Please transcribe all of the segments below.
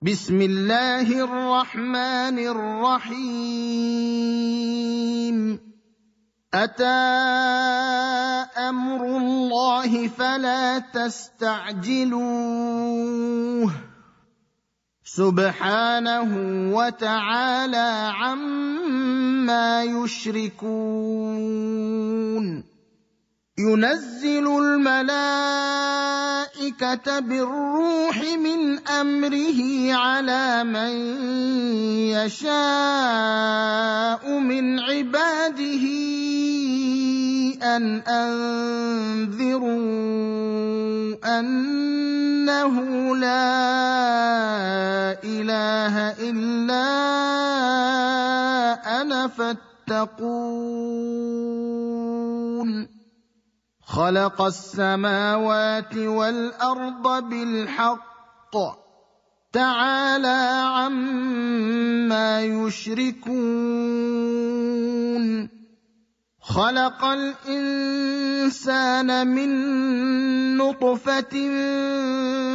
بسم الله الرحمن الرحيم أتى أمر الله فلا تستعجلوه سبحانه وتعالى عما يشركون ينزل الملائكة بالروح من أمره على من يشاء من عباده أن أنذروا أنه لا إله إلا أنا فاتقون خلق السماوات والأرض بالحق تعالى عما يشركون خلق الإنسان من نطفة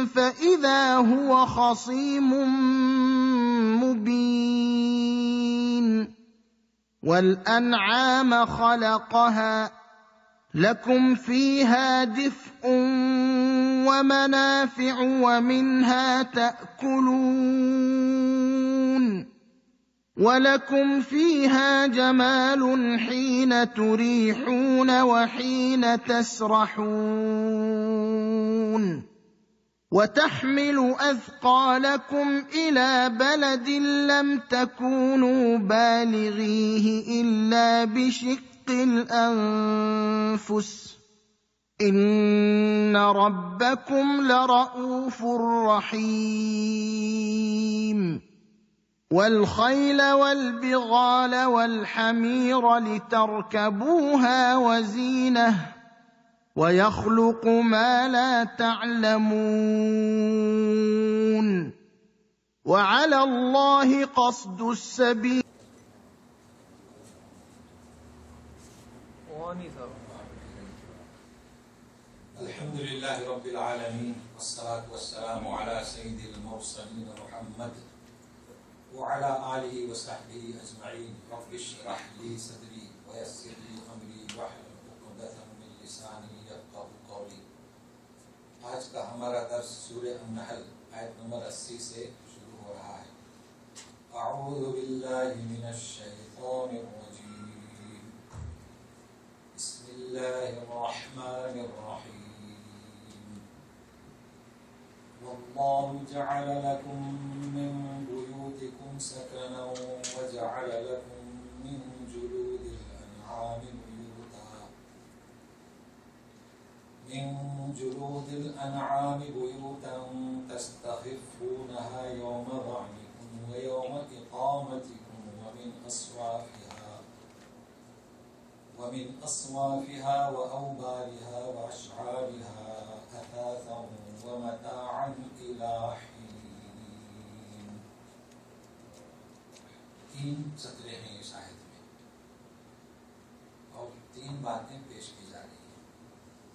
فإذا هو خصيم مبين والأنعام خلقها لكم فيها دفء ومنافع ومنها تأكلون ولكم فيها جمال حين تريحون وحين تسرحون وتحمل أثقالكم إلى بلد لم تكونوا بالغيه إلا بشق الأنفس إن ربكم لرءوف رحيم والخيل والبغال والحمير لتركبوها وزينة ويخلق ما لا تعلمون وعلى الله قصد السبيل. الحمد لله رب العالمين والصلاة والسلام على سيد المرسلين محمد وعلى آله وصحبه أجمعين. رب اشرح لي صدري ويسر لي أمري واحلل عقدة من لساني يفقهوا قولي. آج کا ہمارا درس سورہ النحل آیت نمبر 80 سے شروع ہو رہا ہے. اعوذ باللہ من الشیطان الرجیم بسم اللہ الرحمن الرحیم والله جعل لكم من بيوتكم سكنا وجعل لكم من جلود الأنعام بيوتا تستخفونها يوم ظعنكم ويوم إقامتكم ومن أصوافها وأوبارها وأشعارها أثاثا ومتاعا إلى حين. 3 سطریں ہیں اس آیت میں اور 3 باتیں پیش کی جا رہی ہیں.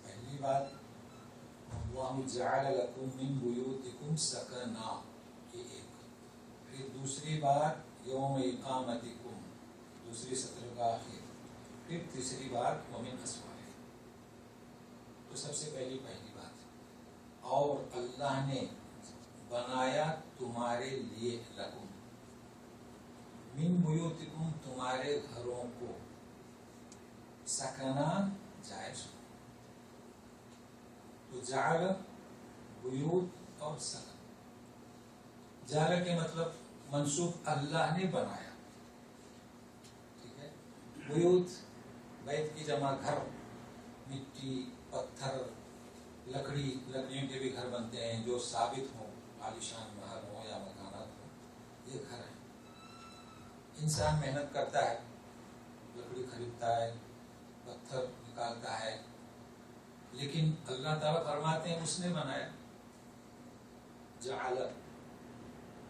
پہلی بات اللہ جعل لکم من بیوتکم سکنا، یہ ایک. پھر دوسری بات یوم اقامتکم، دوسری سطر کا آخر. پھر تیسری بات ومن اسوافہ. تو سب سے پہلی بات اور اللہ نے بنایا تمہارے لیے لکم من بیوتکم تمہارے گھروں کو سکنا جائز ہو. تو جعل بیوت اور سکن، جعل کے مطلب منسوب اللہ نے بنایا، ٹھیک ہے. بیوت بیت کی جمع گھر، مٹی پتھر لکڑیوں کے بھی گھر بنتے ہیں جو ثابت ہوں، عالیشان محل ہوں یا مکانات ہوں، یہ گھر ہیں. انسان محنت کرتا ہے، لکڑی خریدتا ہے، پتھر نکالتا ہے، لیکن اللہ تعالیٰ فرماتے ہیں اس نے بنایا. جعل،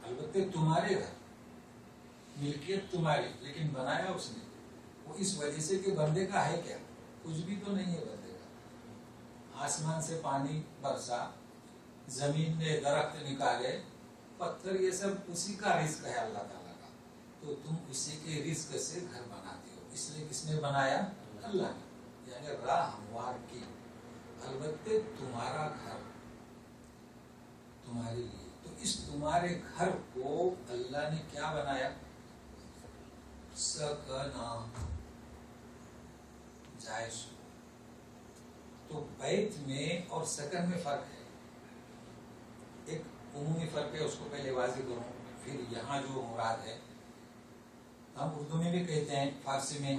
البتہ تمہارے گھر، ملکیت تمہاری، لیکن بنایا اس نے. وہ اس وجہ سے کہ بندے کا ہے کیا، کچھ بھی تو نہیں ہے بندے کا. آسمان سے پانی برسا، زمین نے درخت نکالے، پتھر یہ سب اسی کا رزق ہے اللہ تعالیٰ کا، تو تم اسی کے رزق سے گھر بناتے ہو، اس لیے کس نے بنایا؟ اللہ نے، یعنی راہ ہموار کی۔ البتہ تمہارا گھر تمہارے لیے، تو اس تمہارے گھر کو اللہ نے کیا بنایا؟ سکنا، جائز۔ تو بیت میں اور سکن میں فرق ہے، ایک عمومی فرق ہے، اس کو پہلے واضح کروں، پھر یہاں جو مراد ہے، ہم اردو میں بھی کہتے ہیں، فارسی میں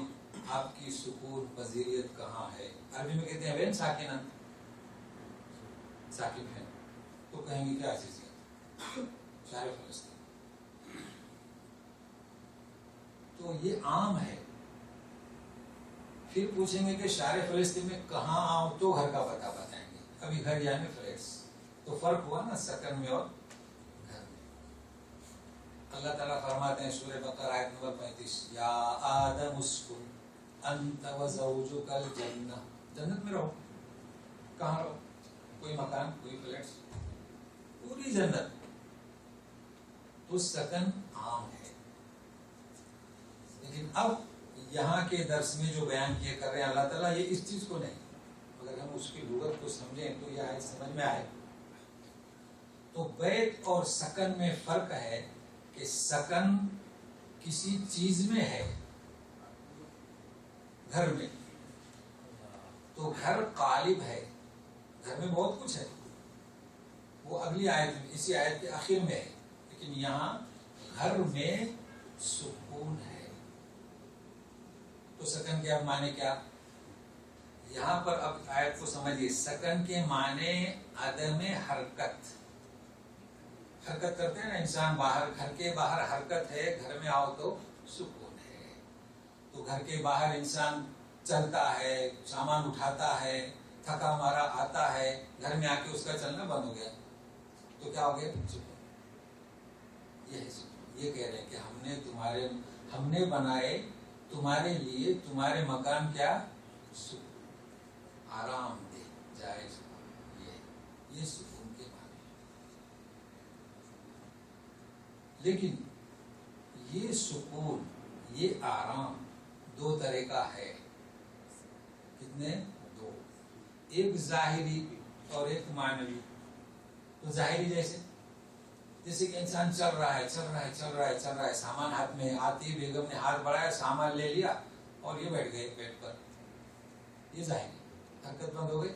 آپ کی سکون پذیریت کہاں ہے، عربی میں کہتے ہیں وین ساکنن، ساکن ہے، تو کہیں گے کیا چیز ہے؟ شہر فلسطین۔ تو یہ عام ہے، پھر پوچھیں گے کہ شہر فلسطین میں کہاں آؤں، تو گھر کا پتہ بتائیں گے، ابھی گھر یعنی فلیٹس، تو فرق ہوا نا سکن میں اور گھر میں۔ اللہ تعالیٰ فرماتے ہیں سورہ بقرہ آیت نمبر 35، یا آدم اسکن انت وزوجک الجنہ، جنت میں رہو، کہاں رہو؟ کوئی مکان، کوئی فلیٹس، پوری جنت۔ تو سکن عام ہے، لیکن اب یہاں کے درس میں جو بیان کیے کر رہے ہیں اللہ تعالیٰ، یہ اس چیز کو نہیں، اگر ہم اس کی لغت کو سمجھیں تو یہ آیت سمجھ میں آئے۔ تو بیت اور سکن میں فرق ہے کہ سکن کسی چیز میں ہے، گھر میں، تو گھر قالب ہے، گھر میں بہت کچھ ہے، وہ اگلی آیت میں، اسی آیت کے آخر میں ہے، لیکن یہاں گھر میں سکون ہے۔ تو سکن کے اب معنی کیا؟ یہاں پر اب آیت کو سمجھیے، سکن کے معنی عدم حرکت، حرکت کرتے ہیں نا انسان باہر، گھر کے باہر حرکت ہے، گھر میں آؤ تو سکون ہے۔ تو گھر کے باہر انسان چلتا ہے، سامان اٹھاتا ہے، تھکا مارا آتا ہے، گھر میں آ کے اس کا چلنا بند ہو گیا، تو کیا ہو گیا؟ سکون۔ یہ ہے سکون۔ یہ کہہ رہے ہیں کہ ہم نے بنائے تمہارے لیے، تمہارے مکان کیا؟ سکون، آرام دہ، جائز، یہ سکون کے معنی۔ لیکن یہ سکون، یہ آرام دو طرح کا ہے۔ کتنے؟ دو، ایک ظاہری اور ایک معنوی۔ تو ظاہری جیسے کہ انسان چل رہا ہے، سامان ہاتھ میں، آتی بیگم نے ہاتھ بڑھایا، سامان لے لیا اور یہ بیٹھ گئے پیٹ پر، یہ ظاہری حرکت بند ہو گئی۔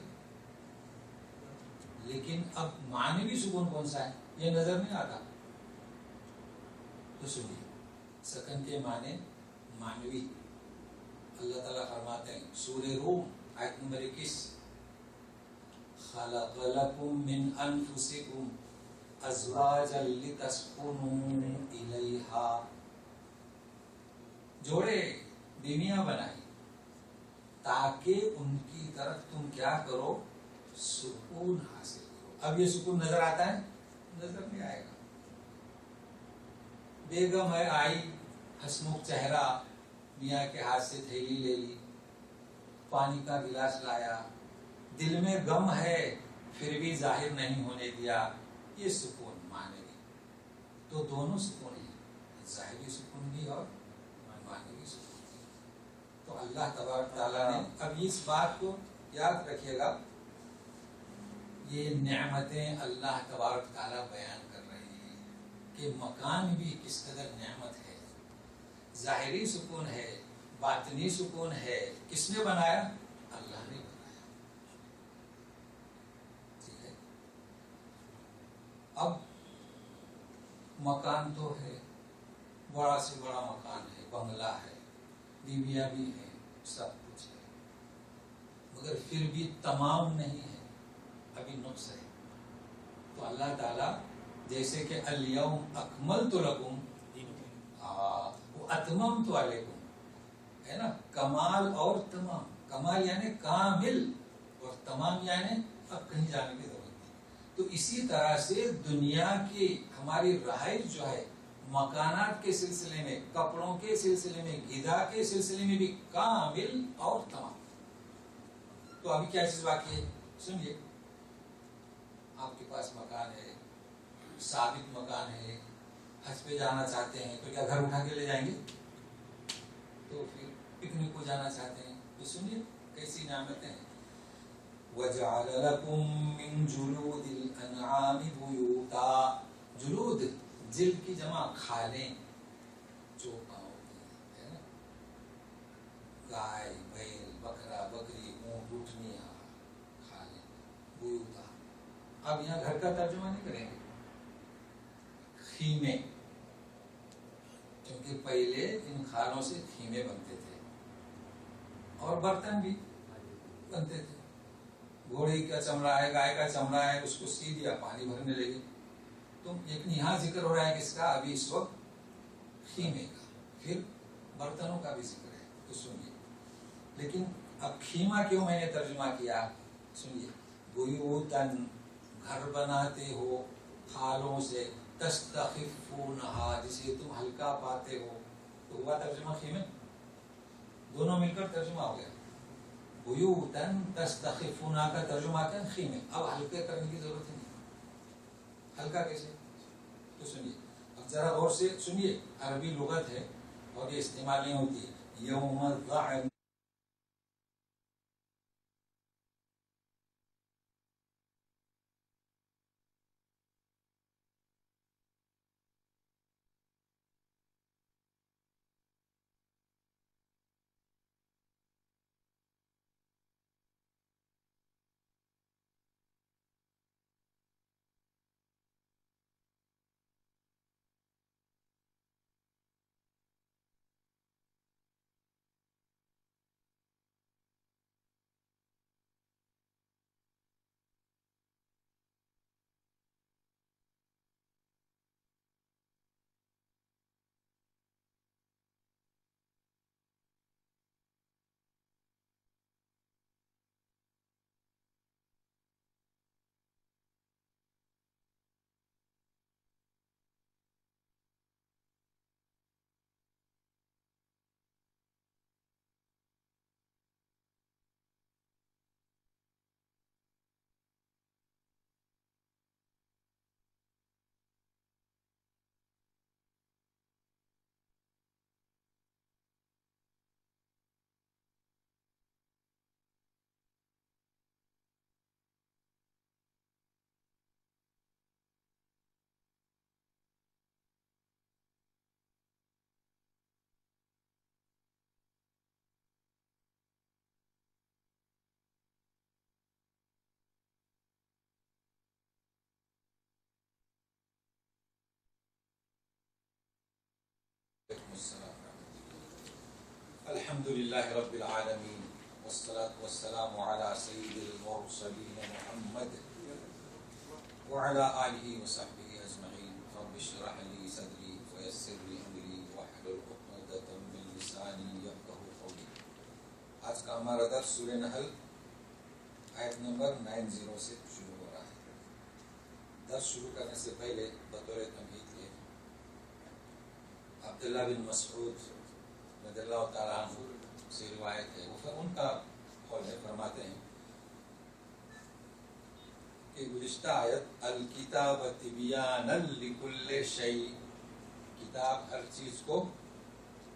لیکن اب معنوی سکون کون سا ہے؟ یہ نظر نہیں آتا۔ تو سنیے، سکن کے معنی معنوی، اللہ تعالیٰ فرماتے ہیں سورہ روم آیت نمبر 21، خلق لکم من انفسکم ازواجا لتسکنوا الیہا، جوڑے بیویاں بنائی تاکہ ان کی طرف تم کیا کرو؟ سکون حاصل کرو۔ اب یہ سکون نظر آتا ہے؟ نظر نہیں آئے گا۔ بیگم ہے، آئی، ہسمکھ چہرہ، میاں کے ہاتھ سے تھیلی لے لی، پانی کا گلاس لایا، دل میں غم ہے پھر بھی ظاہر نہیں ہونے دیا، یہ سکون معنوی۔ تو دونوں سکون ہیں، ظاہری سکون بھی اور معنوی سکون بھی۔ تو اللہ تبارک تعالیٰ نے، اب اس بات کو یاد رکھیے گا، یہ نعمتیں اللہ تبارک تعالیٰ بیان کر رہے ہیں کہ مکان بھی کس قدر نعمت ہے، ظاہری سکون ہے، باطنی سکون ہے، کس نے بنایا؟ اللہ نے بنایا۔ ٹھیک ہے، اب مکان تو ہے، بڑا سے بڑا مکان ہے، بنگلہ ہے، بیویاں بھی ہیں، سب کچھ ہے، مگر پھر بھی تمام نہیں ہے، ابھی نقص ہے۔ تو اللہ تعالیٰ جیسے کہ الیوم اکملت لکم واتممت علیکم، ہے نا، کمال اور تمام، کمال یعنی کامل اور تمام یعنی اب کہیں جانے کی ضرورت نہیں۔ تو اسی طرح سے دنیا کی ہماری رہائش جو ہے، مکانات کے سلسلے میں، کپڑوں کے سلسلے میں، غذا کے سلسلے میں بھی کامل اور تمام۔ تو ابھی کیا چیز باقی ہے؟ سنیے، آپ کے پاس مکان ہے، ثابت مکان ہے، حج پہ جانا چاہتے ہیں تو کیا گھر اٹھا کے لے جائیں گے؟ تو پھر پکنک کو جانا چاہتے ہیں تو سنیے کیسی نعمتیں ہیں. وَجَعَلَ لَكُم مِّن جُلُودِ الْأَنْعَامِ بُيُوتًا. جلود جلد کی جمع کھالیں، چوپاں ہوتی ہے نا، گائے بیل بکرا بکری اونٹ اٹھنیاں کھالیں. بیوتا اب یہاں گھر کا ترجمہ نہیں کریں گے، خیمے، کیونکہ پہلے ان کھالوں سے خیمے بنتے تھے اور برتن بھی بنتے تھے. گھوڑے کا چمڑا ہے، گائے کا چمڑا ہے، اس کو سی دیا، پانی بھرنے لگے. تو لیکن یہاں ذکر ہو رہا ہے کس کا ابھی اس وقت؟ خیمے کا. پھر برتنوں کا بھی ذکر ہے تو سنیے. لیکن اب خیمہ کیوں میں نے ترجمہ کیا سنیے. بیوتن گھر بناتے ہو کھالوں سے، تستخفونہا جسے تم ہلکا پاتے ہو، تو ہوا ترجمہ خیمے. دونوں مل کر ترجمہ ہو گیا. بیوتن تستخفونہا کا ترجمہ کیا؟ خیمے. اب ہلکے کرنے کی ضرورت نہیں. ہلکا کیسے؟ تو سنیے اب ذرا غور سے سنیے. عربی لغت ہے اور یہ استعمال نہیں ہوتی ہے. یوم الظعن الحمد للہ رب العالمین والصلاة والسلام علی سید المرسلین محمد وعلی آلہ وصحبہ اجمعین. رب اشرح لی صدری ویسر لی امری واحلل عقدۃ من لسانی یفقہوا قولی. آج کا ہمارا درس سورہ نحل آیت نمبر 90 سے شروع ہو رہا ہے. درس شروع کرنے سے پہلے بطور تمہید کے عبداللہ بن مسعود رضی اللہ تعالیٰ عنہ سے روایت ہے، وہ ان کا قول ہے، فرماتے ہیں کہ گزشتہ آیت الکتاب تبیانا لکل شیء، کتاب ہر چیز کو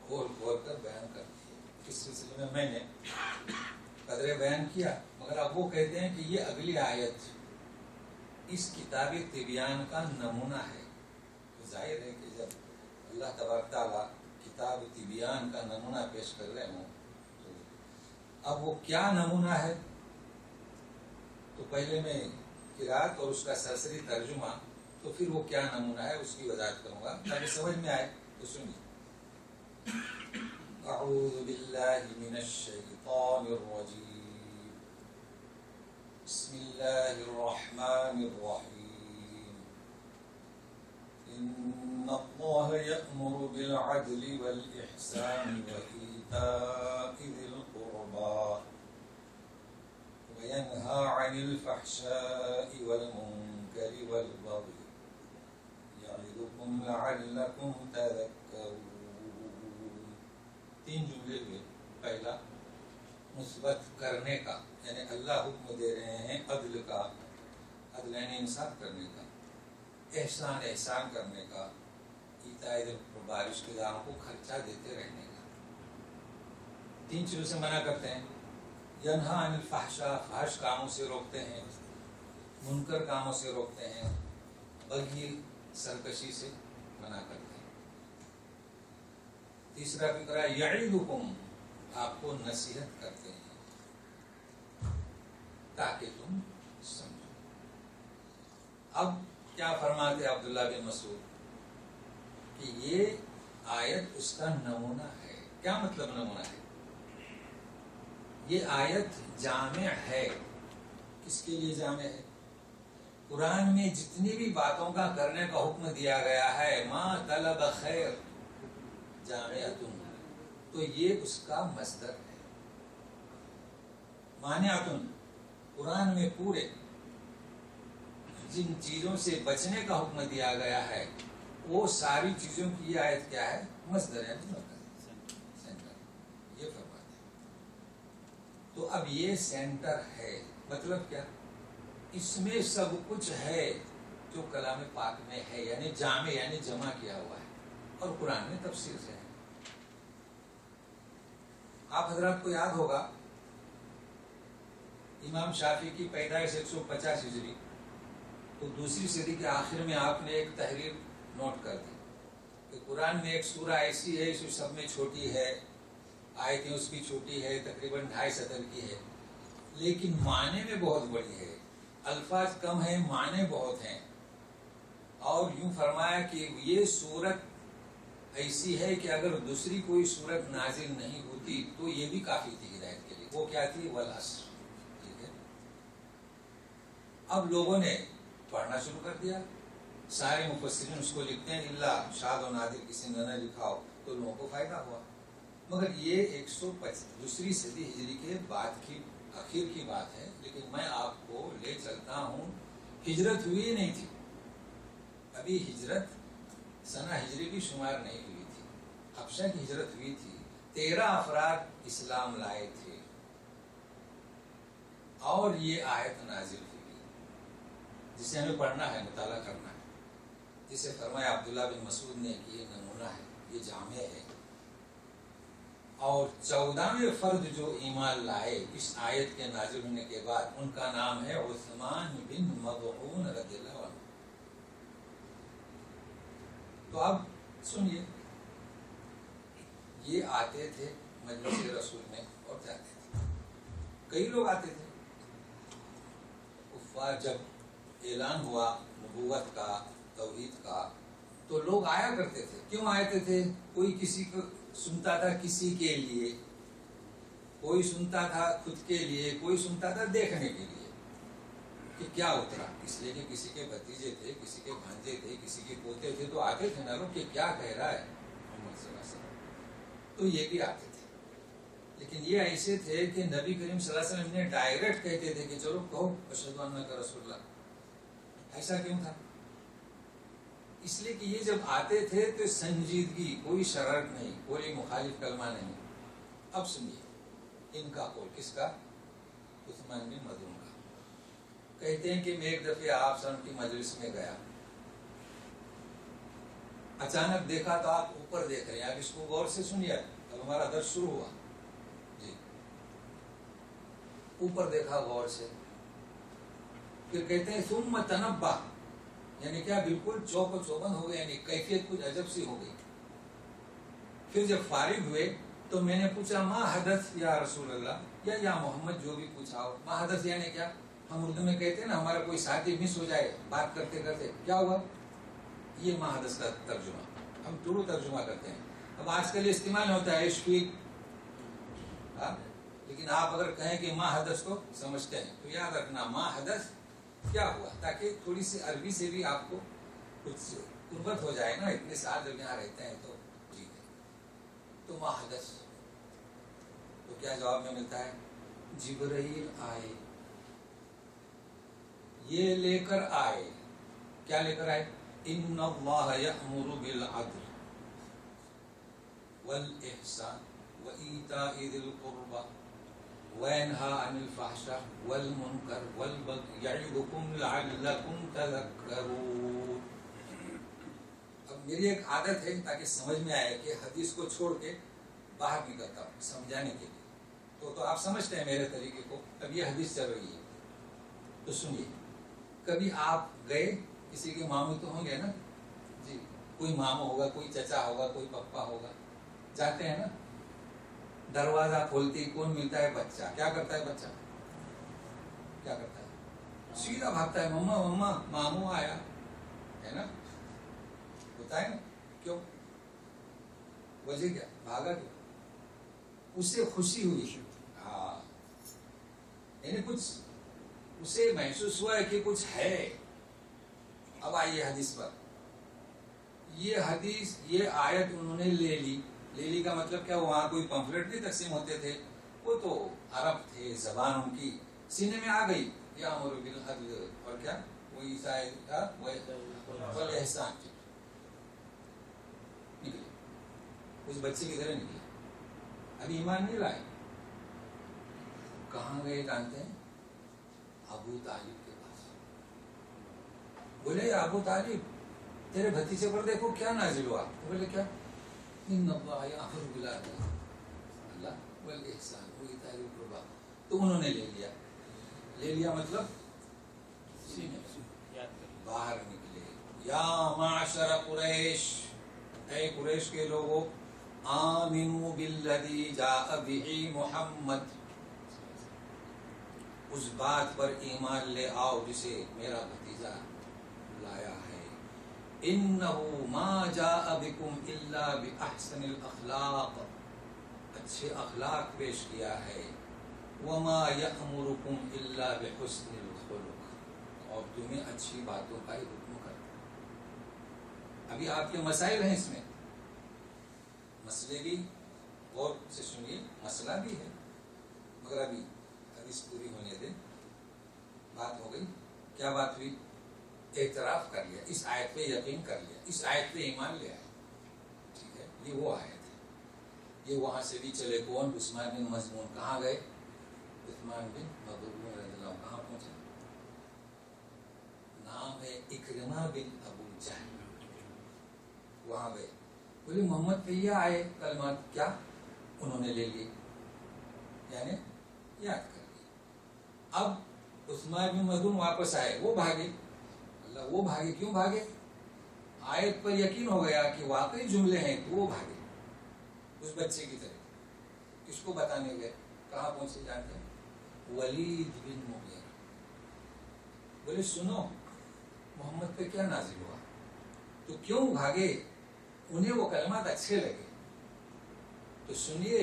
کھول کھول کر بیان کرتی ہے. اس سلسلے میں نے قدرے بیان کیا، مگر اب وہ کہتے ہیں کہ یہ اگلی آیت اس کتاب تبیان کا نمونہ ہے. تو ظاہر ہے کہ جب اللہ تبارک تعالیٰ کتاب تبیان کا نمونہ پیش کر رہے ہوں تو اب وہ کیا نمونہ ہے، تو پہلے میں قرات اور اس کا سرسری ترجمہ، تو پھر وہ کیا نمونہ ہے اس کی وضاحت کروں گا تاکہ سمجھ میں آئے. تو سنیے. اعوذ باللہ من الشیطان الرجیم، بسم اللہ الرحمن الرحیم. إن الله يأمر بالعدل والإحسان وإيتاء ذي القربى وينهى عن الفحشاء والمنكر والبغي يعظكم لعلكم تذكرون. 3 جملے ہوئے. پہلا مثبت کرنے کا، یعنی اللہ حکم دے رہے ہیں عدل کا، عدل یعنی انصاف کرنے کا. احسان کرنے کا، ایتائے بارش کے داروں کو خرچہ دیتے رہنے کا۔ 3 چیزوں سے منع کرتے ہیں، ینہا عن الفحشاء، فحش کاموں سے روکتے ہیں، منکر کاموں سے روکتے ہیں، بغی سرکشی سے منع کرتے ہیں۔ تیسرا فکرہ یعظکم، آپ کو نصیحت کرتے ہیں تاکہ تم سمجھو۔ اب کیا فرماتے عبداللہ بن مسعود کہ یہ آیت اس کا نمونہ ہے۔ کیا مطلب نمونہ ہے؟ یہ آیت جامع ہے۔ کس کے لیے جامع ہے؟ قرآن میں جتنی بھی باتوں کا کرنے کا حکم دیا گیا ہے، ما طلب خیر جامعتن، تو یہ اس کا مصدر ہے۔ مانعتن، قرآن میں پورے جن چیزوں سے بچنے کا حکم دیا گیا ہے وہ ساری چیزوں کی یہ آیت کیا ہے؟ مصدر ہے، سینٹر۔ یہ فرماتے ہیں۔ تو اب یہ سینٹر ہے، مطلب کیا؟ اس میں سب کچھ ہے جو کلام پاک میں ہے، یعنی جامع، یعنی جمع کیا ہوا ہے، اور قرآن میں تفسیر سے ہے۔ آپ حضرات کو یاد ہوگا امام شافعی کی پیدائش 150 ہجری، تو دوسری صدی کے آخر میں آپ نے ایک تحریر نوٹ کر دی کہ قرآن میں ایک سورہ ایسی ہے جو سب میں چھوٹی ہے، آیتیں اس کی چھوٹی ہے، تقریباً 2.5 سطر کی ہے، لیکن معنی میں بہت بڑی ہے۔ الفاظ کم ہیں، معنی بہت ہیں، اور یوں فرمایا کہ یہ سورت ایسی ہے کہ اگر دوسری کوئی سورت نازل نہیں ہوتی تو یہ بھی کافی تھی ہدایت کے لیے۔ وہ کیا تھی؟ والعصر۔ ٹھیک ہے، اب لوگوں نے پڑھنا شروع کر دیا، سارے مفسرین اس کو لکھتے ہیں، اللہ شاد و نادر کسی نے نہ لکھا ہو تو لوگوں کو فائدہ ہوا۔ مگر یہ 125 صدی ہجری کے بعد کی آخر کی بات ہے، لیکن میں آپ کو لے چلتا ہوں، ہجرت ہوئی نہیں تھی، ابھی ہجرت سنہ ہجری بھی شمار نہیں ہوئی تھی، حبشہ کی ہجرت ہوئی تھی، 13 افراد اسلام لائے تھے، اور یہ آیت نازل ہوئی جسے ہمیں پڑھنا ہے، مطالعہ کرنا ہے، جسے فرمایا عبداللہ بن مسعود نے کہ یہ نمونہ ہے، یہ جامع ہے۔ اور 14ویں فرد جو ایمان لائے اس آیت کے نازل ہونے کے بعد، ان کا نام ہے عثمان بن مظعون رضی اللہ عنہ۔ تو اب سنیے، یہ آتے تھے مجلس رسول میں اور جاتے تھے، کئی لوگ آتے تھے۔ کفار جب اعلان ہوا نبوت کا، توحید کا، تو لوگ آیا کرتے تھے۔ کیوں آتے تھے؟ کوئی کسی کو سنتا تھا کسی کے لیے، کوئی سنتا تھا خود کے لیے، کوئی سنتا تھا دیکھنے کے لیے کہ کیا اترا، اس لیے کہ کسی کے بھتیجے تھے، کسی کے بھانجے تھے، کسی کے پوتے تھے، تو آتے تھے نا لوگ کہ کیا کہہ رہا ہے محمد صلی اللہ علیہ وسلم، تو یہ بھی آتے تھے۔ لیکن یہ ایسے تھے کہ نبی کریم صلی اللہ علیہ وسلم نے ڈائریکٹ کہتے تھے کہ چلو کہو اشہد ان کا رسول اللہ۔ ایسا کیوں تھا؟ اس لیے کہ یہ جب آتے تھے تو سنجیدگی، کوئی شرارت نہیں، کوئی مخالف کلمہ نہیں۔ اب سنیے ان کا قول، کس کا؟ عثمان بن مظعون کا۔ کہتے ہیں کہ میں ایک دفعہ آپ صلی اللہ علیہ وسلم کی مجلس میں گیا، اچانک دیکھا تو آپ اوپر دیکھ رہے ہیں، آپ اس کو غور سے سنیے، اب ہمارا درس شروع ہوا جی۔ اوپر دیکھا غور سے، پھر کہتے ہیں ثم تنبہ، یعنی کیا بالکل چوک و چوبند ہو گئے، یعنی کیفیت کچھ عجب سی ہو گئی۔ پھر جب فارغ ہوئے تو میں نے پوچھا ما حدث یا رسول اللہ، یا محمد، جو بھی پوچھا ہو۔ ما حدث یعنی کیا؟ ہم اردو میں کہتے ہیں نا، ہمارا کوئی ساتھی مس ہو جائے بات کرتے کرتے، کیا ہوا؟ یہ ما حدث کا ترجمہ، ہم ٹورو ترجمہ کرتے ہیں۔ اب آج کل استعمال ہوتا ہے عشقی، لیکن آپ اگر کہیں کہ ما حدث کو سمجھتے ہیں تو یاد رکھنا ما حدث کیا ہوا، تاکہ تھوڑی سی عربی سے بھی آپ کو کچھ قربت ہو جائے نا، اتنے سال جب یہاں رہتے ہیں تو ٹھیک ہے۔ تو ما حدث، تو کیا جواب میں ملتا ہے؟ جبرائیل آئے، یہ لے کر آئے، کیا لے کر آئے؟ ان اللہ یأمر بالعدل والاحسان وایتاء ذی القربى وینہی عن الفحشاء والمنکر والبغی یعظکم لعلکم تذکرون۔ میری ایک عادت ہے تاکہ سمجھ میں آئے کہ حدیث کو چھوڑ کے باہر نکلتا ہوں سمجھانے کے لیے. تو آپ سمجھتے ہیں میرے طریقے کو. اب یہ حدیث چل رہی ہے تو سنیے. کبھی آپ گئے کسی کے ماموں تو ہوں گے نا جی, کوئی ماموں ہوگا, کوئی چچا ہوگا, کوئی پپا ہوگا, جاتے ہیں نا, دروازہ کھولتے کون ملتا ہے؟ بچہ. کیا کرتا ہے بچہ؟ کیا کرتا ہے؟ سیدھا بھاگتا ہے, مما مما ماموں آیا ہے نا, ہوتا ہے نا. کیوں؟ وجہ کیا؟ بھاگا کیوں؟ اس سے خوشی ہوئی. ہاں, یعنی کچھ اسے محسوس ہوا ہے کہ کچھ ہے. اب آئیے حدیث پر. یہ حدیث, یہ آیت انہوں نے لے لی. لے لی کا مطلب کیا؟ وہاں کوئی پمفلٹ نہیں تقسیم ہوتے تھے, وہ تو عرب تھے, زبان ان کی سینے میں آ گئی. یا امر بالعدل, اور کیا وہ عیسائی کا احسان نکلی, اس بچے کی طرح نکلی. ابھی ایمان نہیں لائے. کہاں گئے جانتے ہیں؟ ابو طالب کے پاس. بولے ابو طالب تیرے بھتیجے پر دیکھو کیا نازل ہوا. بولے کیا؟ ان اللہ یامر بالعدل, اللہ والاحسان وایتاء ذی القربی. تو انہوں نے لے لیا. لے لیا مطلب باہر نکلے. یا معشر قریش, اے قریش کے لوگوں, آمنوا بالذی جاء بہ محمد, اس بات پر ایمان لے آؤ جسے میرا بھتیجا لایا ہے. انہ ما جاء بکم الا باحسن الاخلاق, اچھے اخلاق پیش کیا ہے. وما یأمرکم الا بحسن الخلق, اور تمہیں اچھی باتوں کا ہی حکم کرتا. ابھی آپ کے مسائل ہیں اس میں, مسئلے بھی غور سے سنیے, مسئلہ بھی ہے, مگر ابھی حدیث پوری ہونے دیں. بات ہو گئی. کیا بات ہوئی؟ اعتراف کر لیا, اس آیت پہ یقین کر لیا, اس آیت پہ ایمان لے آئے. ٹھیک ہے, یہ وہ آیت ہے. یہ وہاں سے بھی چلے کون؟ عثمان بن مظعون. کہاں گئے؟ عثمان بن مظعون رضی اللہ عنہ. کہاں پہنچے؟ نام ہے اکرمہ بن ابو جہل. وہاں گئے. بولے محمد پہ یہ آئے کلمات, کیا انہوں نے لے لیے, یعنی یاد کر لی. اب عثمان بن مظعون واپس آئے, وہ بھاگے. اللہ, وہ بھاگے, کیوں بھاگے؟ آیت پر یقین ہو گیا کہ واقعی جملے ہیں, تو وہ بھاگے اس بچے کی طرح. کس کو بتانے گئے؟ کہاں پہنچے جانتے ہیں؟ ولید بن مغیرہ. بولے سنو محمد پہ کیا نازل ہوا. تو کیوں بھاگے؟ انہیں وہ کلمات اچھے لگے. تو سنیے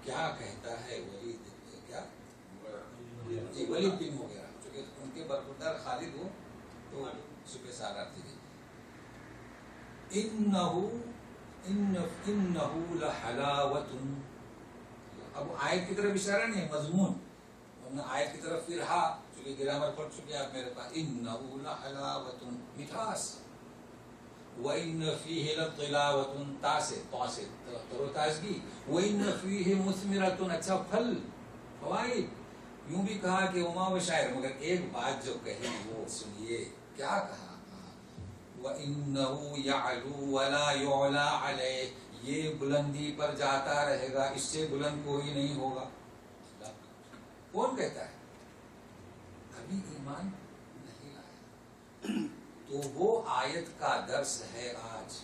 کیا کہتا ہے ولید, کیا جی ولید بن مغیرہ, چونکہ ان کے برخوردار خالد ہو تو سپہ سالار تھے. انہ لحلاوۃ. اب آیت کی طرف اشارہ نہیں, مضمون. آیت کی طرف پھر ہا, چونکہ گرامر پڑھ چکے آپ میرے پاس. انہ لحلاوۃ, مٹھاس. وَإِنَّ فِيهِ لَطِّلَاوَةٌ, تاسے تر و تازگی. وَإِنَّ فِيهِ مُثْمِرَةٌ, اچھا پھل, فوائد. یوں بھی کہا کہ اما و شاعر, مگر ایک بات جو کہی وہ سنیے. کیا کہا؟ وَإِنَّهُ يَعْلُو وَلَا يُعْلَى عَلَيْهِ, یہ بلندی پر جاتا رہے گا, اس سے بلند کوئی نہیں ہوگا. کون کہتا ہے؟ ابھی ایمان نہیں آیا. تو وہ آیت کا درس ہے آج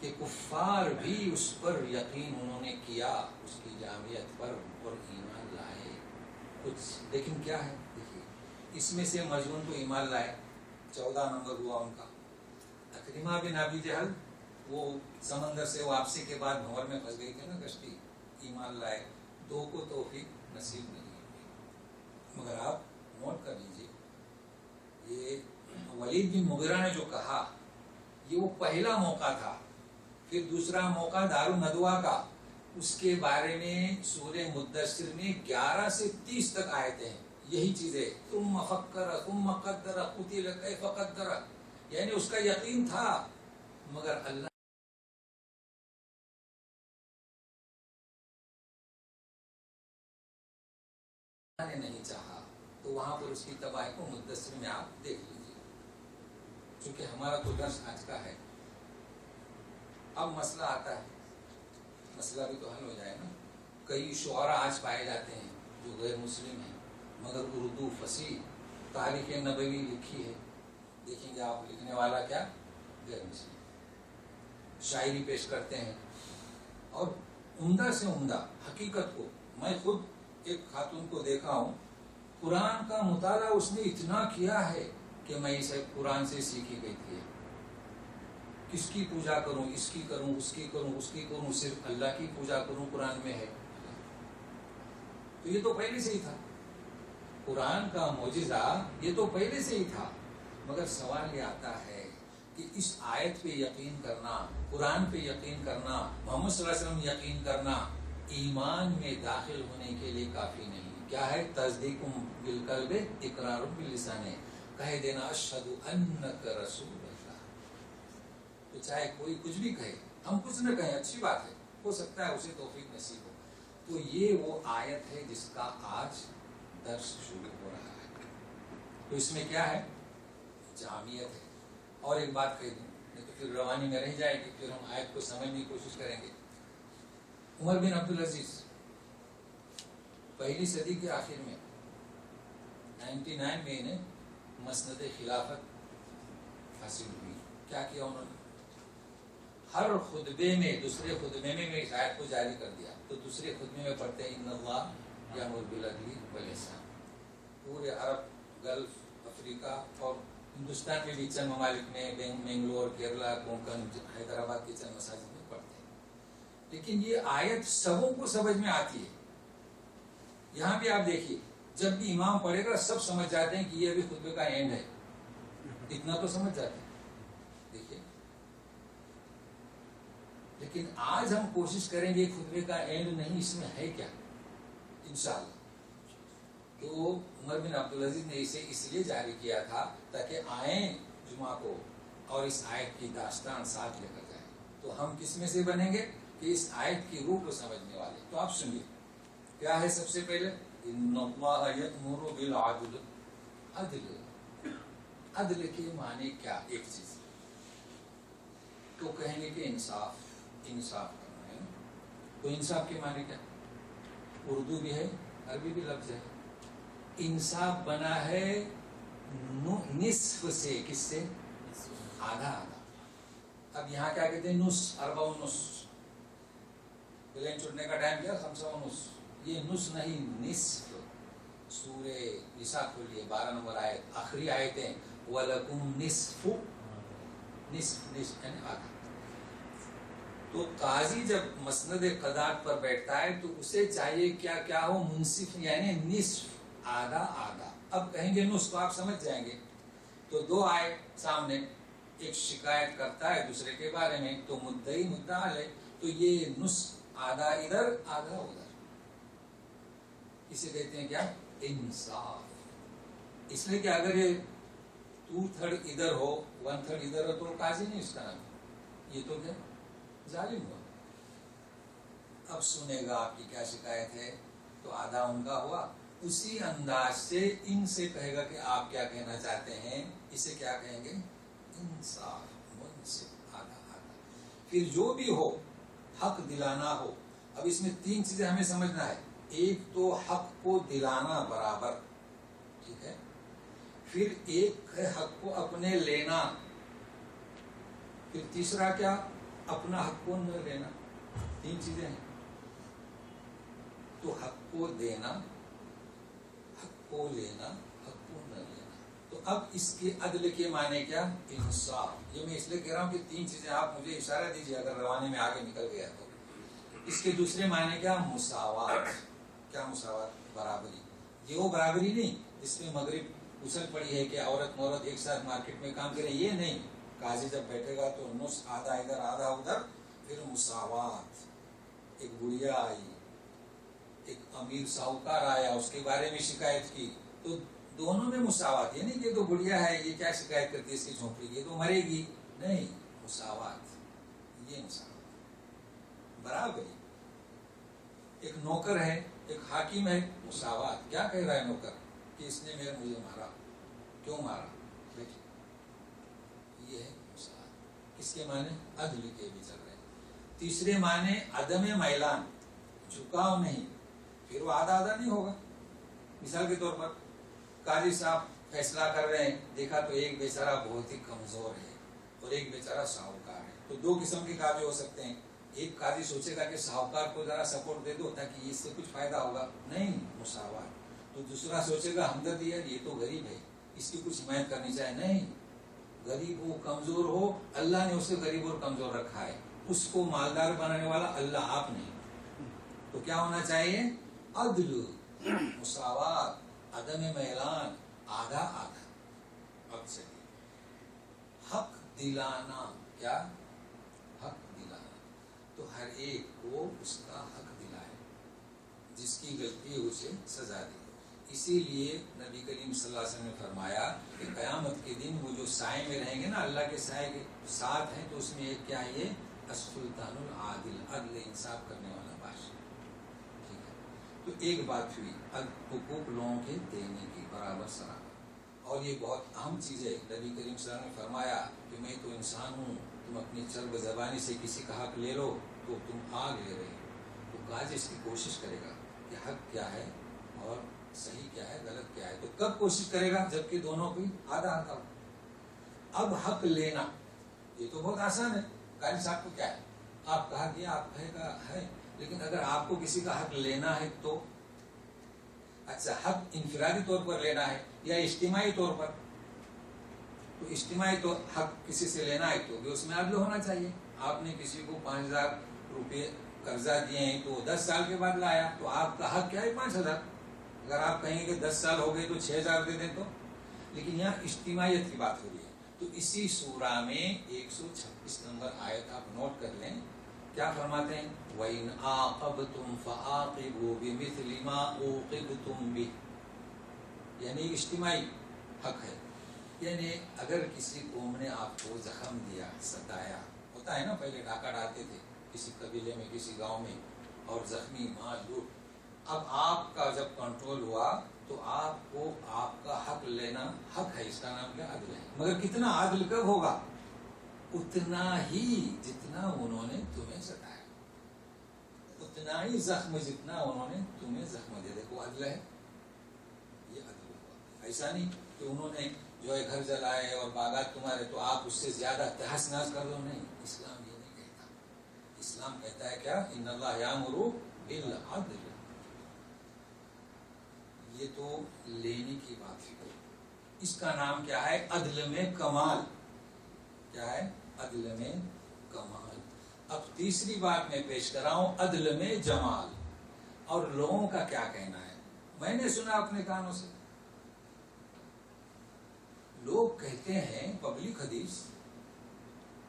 کہ کفار بھی اس پر یقین انہوں نے کیا, اس کی جامعیت پر, اور ایمان لائے کچھ. لیکن کیا ہے دیکھیے, اس میں سے مجنون کو ایمان لائے, 14 نمبر ہوا ان کا. اکرمہ بن ابی جہل, وہ سمندر سے واپسی کے بعد بھنور میں پھنس گئی تھی نا کشتی, ایمان لائے. 2 کو توفیق نصیب نہیں ہوئی. مگر آپ نوٹ کر لیجیے, یہ ولید بن مغیرہ نے جو کہا یہ وہ پہلا موقع تھا. پھر دوسرا موقع دار الندوہ کا, اس کے بارے میں سورہ مدثر میں 11 سے 30 تک آیتیں ہیں. یہی چیزیں, ثم فکر ثم قدر قتل کیف قدر, یعنی اس کا یقین تھا مگر اللہ نے نہیں چاہا. تو وہاں پر اس کی تباہی کو مدثر میں آپ دیکھ لیجیے. چونکہ ہمارا تو درس آج کا ہے. اب مسئلہ آتا ہے، مسئلہ بھی تو حل ہو جائے نا. کئی شعراء آج پائے جاتے ہیں جو غیر مسلم ہیں مگر اردو فصیح تاریخ نبوی لکھی ہے. دیکھیں گے آپ لکھنے والا کیا غیر مسلم شاعری پیش کرتے ہیں اور عمدہ سے عمدہ حقیقت کو. میں خود ایک خاتون کو دیکھا ہوں، قرآن کا مطالعہ اس نے اتنا کیا ہے کہ میں اسے قرآن سے سیکھی گئی تھی. کس کی پوجا کروں، اس کی کروں، اس کی کروں، اس کی کروں، صرف اللہ کی پوجا کروں قرآن میں ہے. تو یہ تو پہلے سے ہی تھا، قرآن کا معجزہ یہ تو پہلے سے ہی تھا. مگر سوال یہ آتا ہے کہ اس آیت پہ یقین کرنا، قرآن پہ یقین کرنا، محمد صلی اللہ علیہ وسلم یقین کرنا ایمان میں داخل ہونے کے لیے کافی نہیں. کیا ہے؟ تصدیق بالقلب اقرار باللسان، کہہ دینا اشہد انک رسول اللہ. تو چاہے کوئی کچھ بھی کہے، ہم کچھ نہ کہیں اچھی بات ہے، ہو سکتا ہے اسے توفیق نصیب ہو. تو یہ وہ آیت ہے جس کا آج درس شروع ہو رہا ہے. تو اس میں کیا ہے؟ جامعیت ہے. اور ایک بات کہہ دوں نہیں تو پھر روانی میں رہ جائے گی، پھر ہم آیت کو سمجھنے کی کوشش کریں گے. عمر بن عبدالعزیز پہلی صدی کے آخر میں 99 میں انہیں مسند خلافت حاصل ہوئی. کیا کیا انہوں نے؟ ہر خطبے میں، دوسرے خطبے میں اس آیت کو جاری کر دیا. تو دوسرے خطبے میں پڑھتے ہیں ان اللہ یامر بالعدل والاحسان. پورے عرب، گلف، افریقہ اور ہندوستان میں بھی چند ممالک میں، بنگلور، کیرلا، کونکن، حیدرآباد کے چند مساجد میں پڑھتے ہیں. لیکن یہ آیت سبوں کو سمجھ میں آتی ہے. یہاں بھی آپ دیکھیے، جب بھی امام پڑھے گا سب سمجھ جاتے ہیں کہ یہ ابھی خطبے کا اینڈ ہے. اتنا تو سمجھ جاتے ہیں. دیکھیے، لیکن آج ہم کوشش کریں گے خطبے کا اینڈ نہیں، اس میں ہے کیا انشاءاللہ. تو عمر بن عبدالعزیز نے اسے اس لیے جاری کیا تھا تاکہ آئیں جمعہ کو اور اس آیت کی داستان ساتھ لے کر جائیں. تو ہم کس میں سے بنیں گے کہ اس آیت کی روح کو سمجھنے والے. تو آپ سنیے کیا ہے. سب سے پہلے ان اللہ یأمر بالعدل. عدل، عدل کے معنی کیا؟ ایک چیز تو کہیں گے کہ انصاف، انصاف کرنا ہے. تو انصاف کے معنی کیا؟ اردو بھی ہے، عربی بھی لفظ ہے. انصاف بنا ہے نصف سے. کس سے؟ آدھا آدھا. اب یہاں کیا کہتے ہیں؟ نص، 40 پلین چھوڑنے کا ٹائم کیا؟ 5 یہ نص نہیں، نصف. سورہ نساء کھولیے 12 نمبر آیت، آخری آیتیں وَلَكُمْ نِصْفُ، نصف نصف یعنی آدھا. تو قاضی جب مسند قضات پر بیٹھتا ہے تو اسے چاہیے کیا ہو؟ منصف، یعنی نصف، آدھا آدھا. اب کہیں گے نصف تو آپ سمجھ جائیں گے. تو دو آئے سامنے، ایک شکایت کرتا ہے دوسرے کے بارے میں، تو مدعی مدعا علیہ. تو یہ نصف، آدھا ادھر آدھا ادھر، اسے کہتے ہیں کیا؟ انصاف. اس لیے کہ اگر یہ 2/3 ادھر ہو 1/3 ادھر ہو تو قاضی نہیں اس کا نام. یہ تو کیا؟ ظالم ہوا. اب سنے گا آپ کی کیا شکایت ہے، تو آدھا ان کا ہوا. اسی انداز سے ان سے کہے گا کہ آپ کیا کہنا چاہتے ہیں. اسے کیا کہیں گے؟ انصاف، منصف، آدھا آدھا. پھر جو بھی ہو حق دلانا ہو. اب اس میں 3 چیزیں ہمیں سمجھنا ہے. ایک تو حق کو دلانا برابر، ٹھیک ہے. پھر ایک ہے حق کو اپنے لینا. پھر تیسرا کیا؟ اپنا حق کو نہ لینا. 3 چیزیں ہیں. تو حق کو دینا، حق کو لینا، حق کو نہ لینا. تو اب اس کے عدل کے معنی کیا؟ انصاف. یہ میں اس لیے کہہ رہا ہوں کہ 3 چیزیں آپ مجھے اشارہ دیجیے اگر روانی میں آگے نکل گیا تو. اس کے دوسرے معنی کیا؟ مساوات. کیا مساوات؟ برابری. یہ وہ برابری نہیں جس میں مغرب اچھل پڑی ہے کہ عورت مورت ایک ساتھ مارکیٹ میں کام کریں. یہ نہیں. قاضی جب بیٹھے گا تو نصف، آدھا ادھر آدھا ادھر. پھر مساوات. ایک بڑھیا آئی، ایک امیر ساہوکار آیا، اس کے بارے میں شکایت کی، تو دونوں میں مساوات. یہ نہیں کہ تو بڑھیا ہے یہ کیا شکایت کرتی ہے اس کی جھونپڑی کی، یہ تو مرے گی. نہیں، مساوات. یہ مساوات، برابری. ایک نوکر ہے، ایک حاکم ہے، مساوات. کیا کہہ رہا ہے نوکر کہ اس نے مجھے مارا، کیوں مارا؟ کے معنی عدل کے بھی چل رہے ہیں. تیسرے معنی عدم میلان، جھکاؤ نہیں، پھر وہ آدھا آدھا نہیں ہوگا. مثال کے طور پر قاضی صاحب فیصلہ کر رہے ہیں، دیکھا تو ایک بیچارہ بہت ہی کمزور ہے اور ایک بیچارہ شاہوکار ہے، تو دو قسم کے قاضی ہو سکتے ہیں. ایک قاضی سوچے گا کہ شاہوکار کو ذرا سپورٹ دے دو تاکہ اس سے کچھ فائدہ ہوگا، نہیں، مساوات. تو دوسرا سوچے گا ہمدردی ہے، یہ تو غریب ہے، اس کی کچھ حمایت کرنی چاہیے، نہیں، غریب ہو کمزور ہو، اللہ نے اسے غریب اور کمزور رکھا ہے، اس کو مالدار بنانے والا اللہ، آپ نہیں. تو کیا ہونا چاہیے؟ عدل، مساوات، عدم میلان، آدھا آدھا. اب چلیے حق دلانا. کیا؟ حق دلانا. تو ہر ایک کو اس کا حق دلائے، جس کی غلطی ہے اسے سزا دے. اسی لیے نبی کریم صلی اللہ علیہ وسلم نے فرمایا کہ قیامت کے دن وہ جو سائے میں رہیں گے نا، اللہ کے سائے کے ساتھ ہیں، تو اس میں ایک کیا ہے؟ یہ السلطان العادل، عدل انصاف کرنے والا بادشاہ. ٹھیک ہے. تو ایک بات ہوئی حقوق لوگوں کے دینے کی، برابر سرابر. اور یہ بہت اہم چیز ہے. نبی کریم صلی اللہ علیہ وسلم نے فرمایا کہ میں تو انسان ہوں، تم اپنی چرب زبانی سے کسی کا حق لے لو تو تم آگ لے رہے ہو. تو قاضی اس کی کوشش کرے گا کہ حق کیا ہے اور صحیح کیا ہے، غلط کیا ہے. تو کب کوشش کرے گا؟ جبکہ دونوں کو آدھا آدھا ہو. اب حق لینا یہ تو بہت آسان ہے. قاضی صاحب کو کیا ہے، آپ کہا کہ آپ کہے گا ہے، لیکن اگر آپ کو کسی کا حق لینا ہے تو اچھا، حق انفرادی طور پر لینا ہے یا اجتماعی طور پر؟ تو اجتماعی طور حق کسی سے لینا ہے تو بھی اس میں عدل ہونا چاہیے. آپ نے کسی کو 5,000 روپے قرضہ دیے ہیں تو 10 سال کے بعد لایا، تو آپ کا حق کیا ہے؟ 5,000. اگر آپ کہیں کہ 10 سال ہو گئے تو 6,000 دے دیں تو. لیکن یہاں اجتماعیت کی بات ہو رہی ہے. تو اسی سورہ میں 126 نمبر آیت آپ نوٹ کر لیں، کیا فرماتے ہیں؟ وَإِنْ عَاقَبْتُمْ فَعَاقِبُوا بِمِثْلِ مَا عُوقِبْتُمْ بِهِ. یعنی اجتماعی حق ہے. یعنی اگر کسی قوم نے آپ کو زخم دیا، ستایا، ہوتا ہے نا، پہلے ڈاکہ ڈالتے تھے کسی قبیلے میں، کسی گاؤں میں، اور زخمی، مال لوٹ. اب آپ کا جب کنٹرول ہوا تو آپ کو آپ کا حق لینا حق ہے. اس کا نام کیا؟ عدل ہے. مگر کتنا عدل کب ہوگا؟ اتنا ہی جتنا انہوں نے تمہیں ستایا، اتنا ہی زخم جتنا انہوں نے تمہیں زخم دے. دیکھو عدل ہے، یہ عدل ہوگا. ایسا نہیں کہ انہوں نے جو ہے گھر جلائے اور باغات تمہارے تو آپ اس سے زیادہ تہس نہس کر دو. نہیں، اسلام یہ نہیں کہتا. اسلام کہتا ہے کیا؟ ان اللہ یامر بالعدل. یہ تو لینے کی بات ہے. اس کا نام کیا ہے؟ عدل میں کمال. کیا ہے؟ عدل میں کمال. اب تیسری بات میں پیش کر رہا ہوں، عدل میں جمال. اور لوگوں کا کیا کہنا ہے؟ میں نے سنا اپنے کانوں سے، لوگ کہتے ہیں پبلک حدیث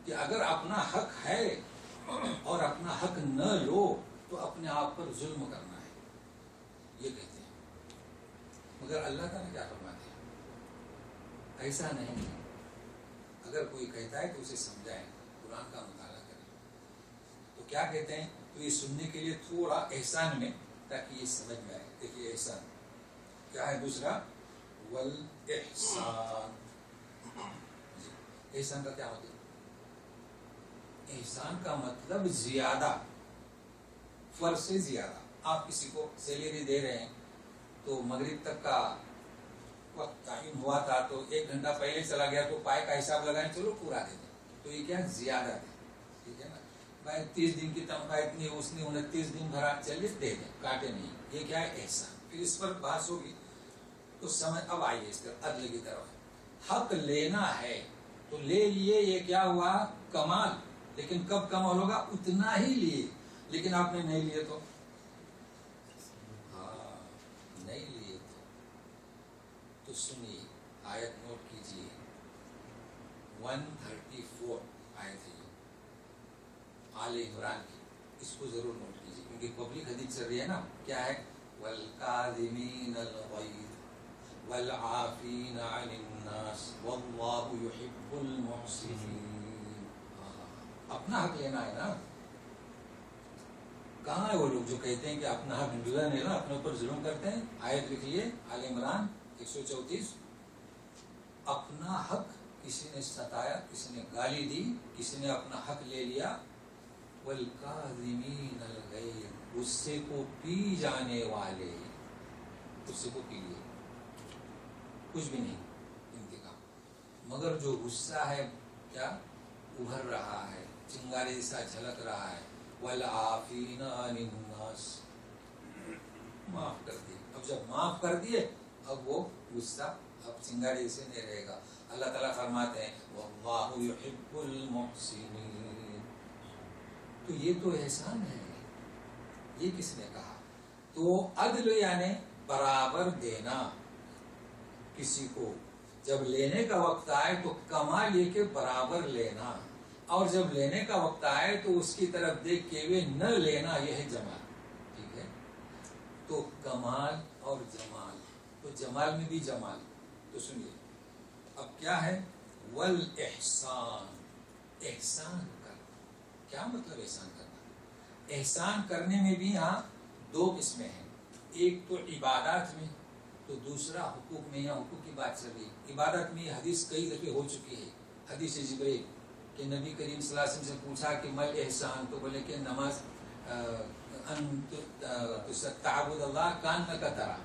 کہ اگر اپنا حق ہے اور اپنا حق نہ لو تو اپنے آپ پر ظلم کرنا ہے. یہ کہتے ہیں. مگر اللہ تعالیٰ کیا فرماتے ہیں؟ ایسا نہیں ہے. اگر کوئی کہتا ہے تو اسے سمجھائیں، قرآن کا مطالعہ کریں. تو کیا کہتے ہیں؟ تو یہ سننے کے لیے تھوڑا احسان میں، تاکہ یہ سمجھ میں آئے. دیکھیے احسان کیا ہے؟ دوسرا والاحسان. احسان کا کیا مطلب؟ احسان کا مطلب زیادہ، فرض سے زیادہ. آپ کسی کو سیلری دے رہے ہیں تو مغرب تک کا وقت تعین ہوا تھا تو 1 گھنٹہ پہلے چلا گیا تو پائے کا حساب لگائیں، چلو پورا دے دیں. تو یہ کیا؟ زیادہ دیں. ٹھیک ہے نا؟ بھائی 30 دن کی تنخواہ اتنی، اس نے 29 دن بھرا، چلیے دے دیں، کاٹے نہیں. یہ کیا ہے؟ احسان. پھر اس پر بحث ہوگی تو سمجھ. اب آئیے اس طرح عدل کی طرف. حق لینا ہے تو لے لیے، یہ کیا ہوا؟ کمال. لیکن کب کمال ہوگا؟ اتنا ہی لیے. لیکن آپ نے نہیں لیے تو نہیں لیے تو سنیے، آیت نوٹ کیجیے. 134 آیت ہے آل عمران کی. اس کو ضرور نوٹ کیجیے کیونکہ پبلک حدیث چل رہی ہے نا. کیا ہے؟ والکاظمین الغیظ والعافین عن الناس واللہ یحب المحسنین. اپنا حق لینا ہے نا. کہاں ہے وہ لوگ جو کہتے ہیں کہ اپنا حق ڈھیلا نہیں نا، اپنے اوپر ظلم کرتے ہیں؟ آیت لکھ لیے آل عمران 134. اپنا حق کسی نے ستایا، کسی نے گالی دی، کسی نے اپنا حق لے لیا. والکاظمین الغیظ، غصے کو پی جانے والے، غصے کو پی لیے، کچھ بھی نہیں انتقام. مگر جو غصہ ہے کیا ابھر رہا ہے، چنگارے جیسا جھلک رہا ہے. والعافین عن الناس، معاف کر دیے. اب جب معاف کر دیے اب وہ غصہ اب چنگارے جیسے نہیں رہے گا. اللہ تعالیٰ فرماتے ہیں واللہ یحب المحسنین. تو یہ تو احسان ہے. یہ کس نے کہا؟ تو عدل یعنی برابر دینا کسی کو. جب لینے کا وقت آئے تو کما لے کے برابر لینا، اور جب لینے کا وقت آئے تو اس کی طرف دیکھ کے ہوئے نہ لینا، یہ ہے جمال. ٹھیک ہے؟ تو کمال اور جمال، تو جمال میں بھی جمال. تو سنیے اب کیا ہے والاحسان، احسان کرنا. کیا مطلب احسان کرنا؟ احسان کرنے میں بھی یہاں دو قسمیں ہیں. ایک تو عبادات میں، تو دوسرا حقوق میں. یہاں حقوق کی بات چل رہی. عبادت میں حدیث کئی دفعے ہو چکی ہے، حدیث جبریل کہ نبی کریم صلی اللہ علیہ وسلم سے پوچھا کہ مل احسان، تو بولے کہ نماز تعبد اللہ کانک ترا،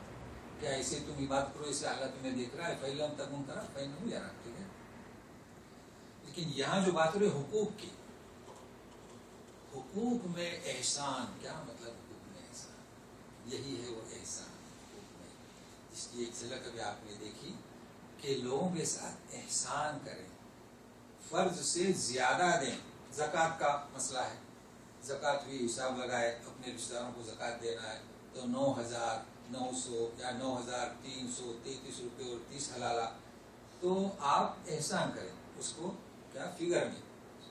کیا ایسے تم عبادت کرو ایسے اللہ تمہیں دیکھ رہا ہے. فَإِلَّمْ تَكُنْ تَرَى فَإِنَّهُ يَرَاكَ. ٹھیک ہے؟ لیکن یہاں جو بات ہو رہی حقوق کی، حقوق میں احسان، کیا مطلب حقوق میں احسان؟ یہی ہے وہ احسان حقوق میں، جس کی ایک جھلک ابھی آپ نے دیکھی کہ لوگوں کے ساتھ احسان کریں، فرض سے زیادہ دیں. زکوٰۃ کا مسئلہ ہے، زکوٰۃ بھی حساب لگائے، اپنے رشتہ داروں کو زکوٰۃ دینا ہے تو 9,900 یا 9,333 روپے اور 30 حلالہ. تو آپ احسان کریں، اس کو کیا فگر میں،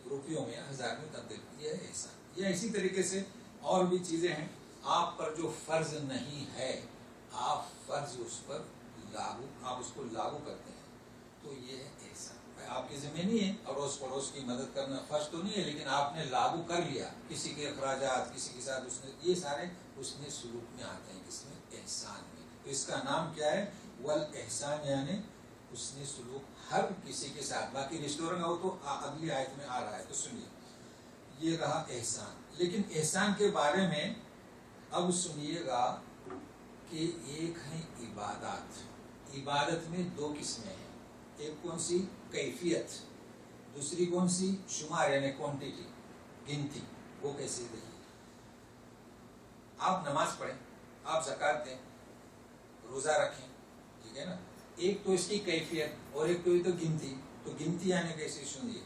روپیوں میں، ہزار میں تبدیل. یہ ہے احسان. یہ اسی طریقے سے اور بھی چیزیں ہیں. آپ پر جو فرض نہیں ہے آپ فرض اس پر لاگو، آپ اس کو لاگو کرتے ہیں، تو یہ ہے احسان. آپ کی ذمہ نہیں ہے اڑوس پڑوس کی مدد کرنا، فرض تو نہیں ہے، لیکن آپ نے لاگو کر لیا. کسی کے اخراجات، کسی کے ساتھ اس نے، یہ سارے اس نے سلوک میں آتے ہیں. کس میں؟ احسان میں. تو اس کا نام کیا ہے؟ والاحسان، یعنی اس نے سلوک ہر کسی کے ساتھ. باقی ریسٹورنٹ کا ہو تو اگلی آیت میں آ رہا ہے. تو سنیے یہ رہا احسان. لیکن احسان کے بارے میں اب سنیے گا کہ ایک ہے عبادات. عبادت میں دو قسمیں ہیں. ایک کون سی؟ کیفیت. دوسری کون سی؟ شمار، یعنی کوانٹٹی، گنتی. وہ کیسے دیکھیے؟ آپ نماز پڑھیں، آپ زکوٰۃ دیں، روزہ رکھیں، ٹھیک ہے نا. ایک تو اس کی کیفیت اور ایک تو گنتی. تو گنتی یعنی کیسے؟ سنیے.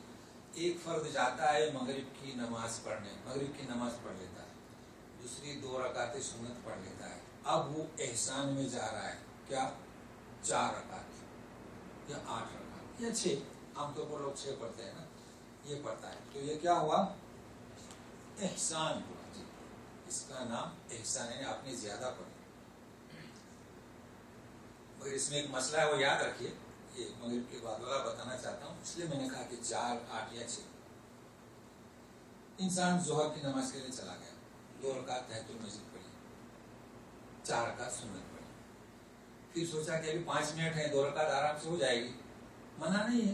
ایک فرد جاتا ہے مغرب کی نماز پڑھنے، مغرب کی نماز پڑھ لیتا ہے، دوسری 2 رکعتیں سنت پڑھ لیتا ہے. اب وہ احسان میں جا رہا ہے. کیا؟ 4 رکعت یا 8 رکعت یا 6، عام طور پر لوگ 6 پڑھتے ہیں نا، یہ پڑھتا ہے. تو یہ کیا ہوا؟ احسان ہوا. جی، اس کا نام احسان ہے. آپ نے زیادہ پڑھا. مگر اس میں ایک مسئلہ ہے، وہ یاد رکھیے. یہ مغرب کے بعد والا بتانا چاہتا ہوں، اس لیے میں نے کہا کہ 4، 8 یا 6. انسان ظہر کی نماز کے لیے چلا گیا، 2 رکعت تحیۃ المسجد پڑھی، 4 رکعت سنت پڑھی. پھر سوچا کہ ابھی 5 منٹ ہیں، 2 رکعت آرام سے ہو جائے گی. منع نہیں ہے،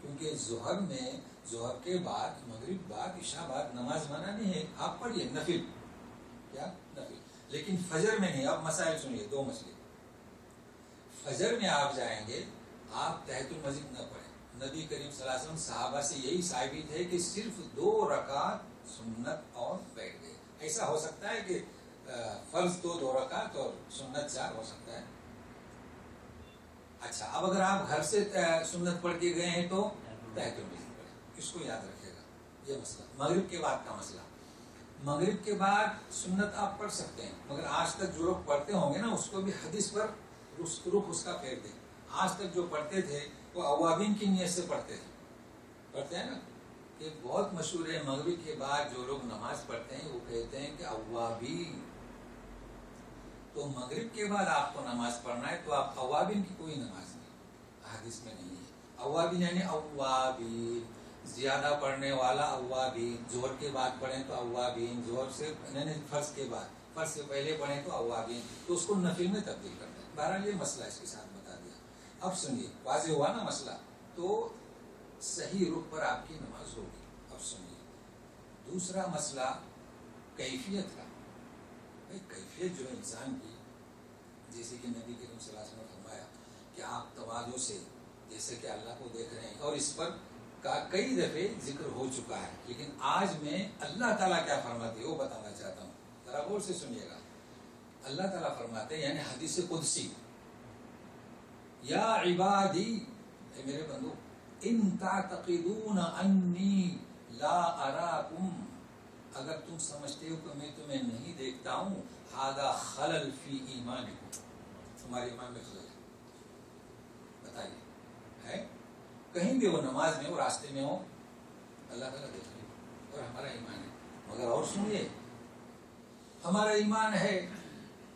کیونکہ ظہر میں، ظہر کے بعد، مغرب بعد، عشاء بعد نماز منع نہیں ہے. آپ پڑھیے نفل. کیا؟ نفل. لیکن فجر میں نہیں. اب مسائل سنیے، 2 مسئلے. فجر میں آپ جائیں گے، آپ تحیۃ المسجد نہ پڑھیں. نبی کریم صلی اللہ علیہ وسلم صحابہ سے یہی ثابت ہے کہ صرف 2 رکعت سنت اور بیٹھ گئے. ایسا ہو سکتا ہے کہ فرض تو 2 رکعت اور سنت 4 ہو سکتا ہے. اچھا، اب اگر آپ گھر سے سنت پڑھ کے گئے ہیں تو تحیۃ المسجد پڑھیں. اس کو یاد رکھیے گا. یہ مسئلہ مغرب کے بعد کا مسئلہ. مغرب کے بعد سنت آپ پڑھ سکتے ہیں، مگر آج تک جو لوگ پڑھتے ہوں گے نا، اس کو بھی حدیث پر رخ اس کا پھیر دیں. آج تک جو پڑھتے تھے وہ اوابین کی نیت سے پڑھتے تھے. پڑھتے ہیں نا، کہ بہت مشہور ہے. مغرب کے بعد جو لوگ نماز پڑھتے ہیں وہ کہتے ہیں کہ اوابین. تو مغرب کے بعد آپ کو نماز پڑھنا ہے تو آپ اوابین کی کوئی نماز نہیں، حدیث میں نہیں ہے. اوابین یعنی اوابین، زیادہ پڑھنے والا اوابین. ظہر کے بعد پڑھیں تو اوابین، ظہر سے یعنی فرض کے بعد، فرض سے پہلے پڑھیں تو اوابین. تو اس کو نفل میں تبدیل کرنا ہے. بہرحال یہ مسئلہ اس کے ساتھ بتا دیا. اب سنیے، واضح ہوا نا مسئلہ. تو صحیح رخ پر آپ کی نماز ہوگی. اب سنیے دوسرا مسئلہ کیفیت کا. بھائی کیفیت جو ہے انسان کی، جیسے کہ نبی کریم صلی اللہ علیہ وسلم نے فرمایا کہ آپ تواضع سے جیسے کہ اللہ کو دیکھ رہے ہیں، اور اس پر کا کئی دفعے ذکر ہو چکا ہے، لیکن آج میں اللہ تعالیٰ کیا فرماتے ہیں وہ بتانا چاہتا ہوں. ذرا غور سے سنیے گا. اللہ تعالیٰ فرماتے ہیں، یعنی حدیث قدسی، یا عبادی، اے میرے بندو، ان تعتقدون انی لا اراکم، اگر تم سمجھتے ہو کہ میں تمہیں نہیں دیکھتا ہوں، ھذا خلل فی ایمانکم، تمہارے ایمان میں خلل ہے. بتائیے ہے؟ کہیں بھی ہو، نماز میں ہو، راستے میں ہو، اللہ تعالیٰ دیکھ رہے ہیں اور ہمارا ایمان ہے. مگر اور سنیے، ہمارا ایمان ہے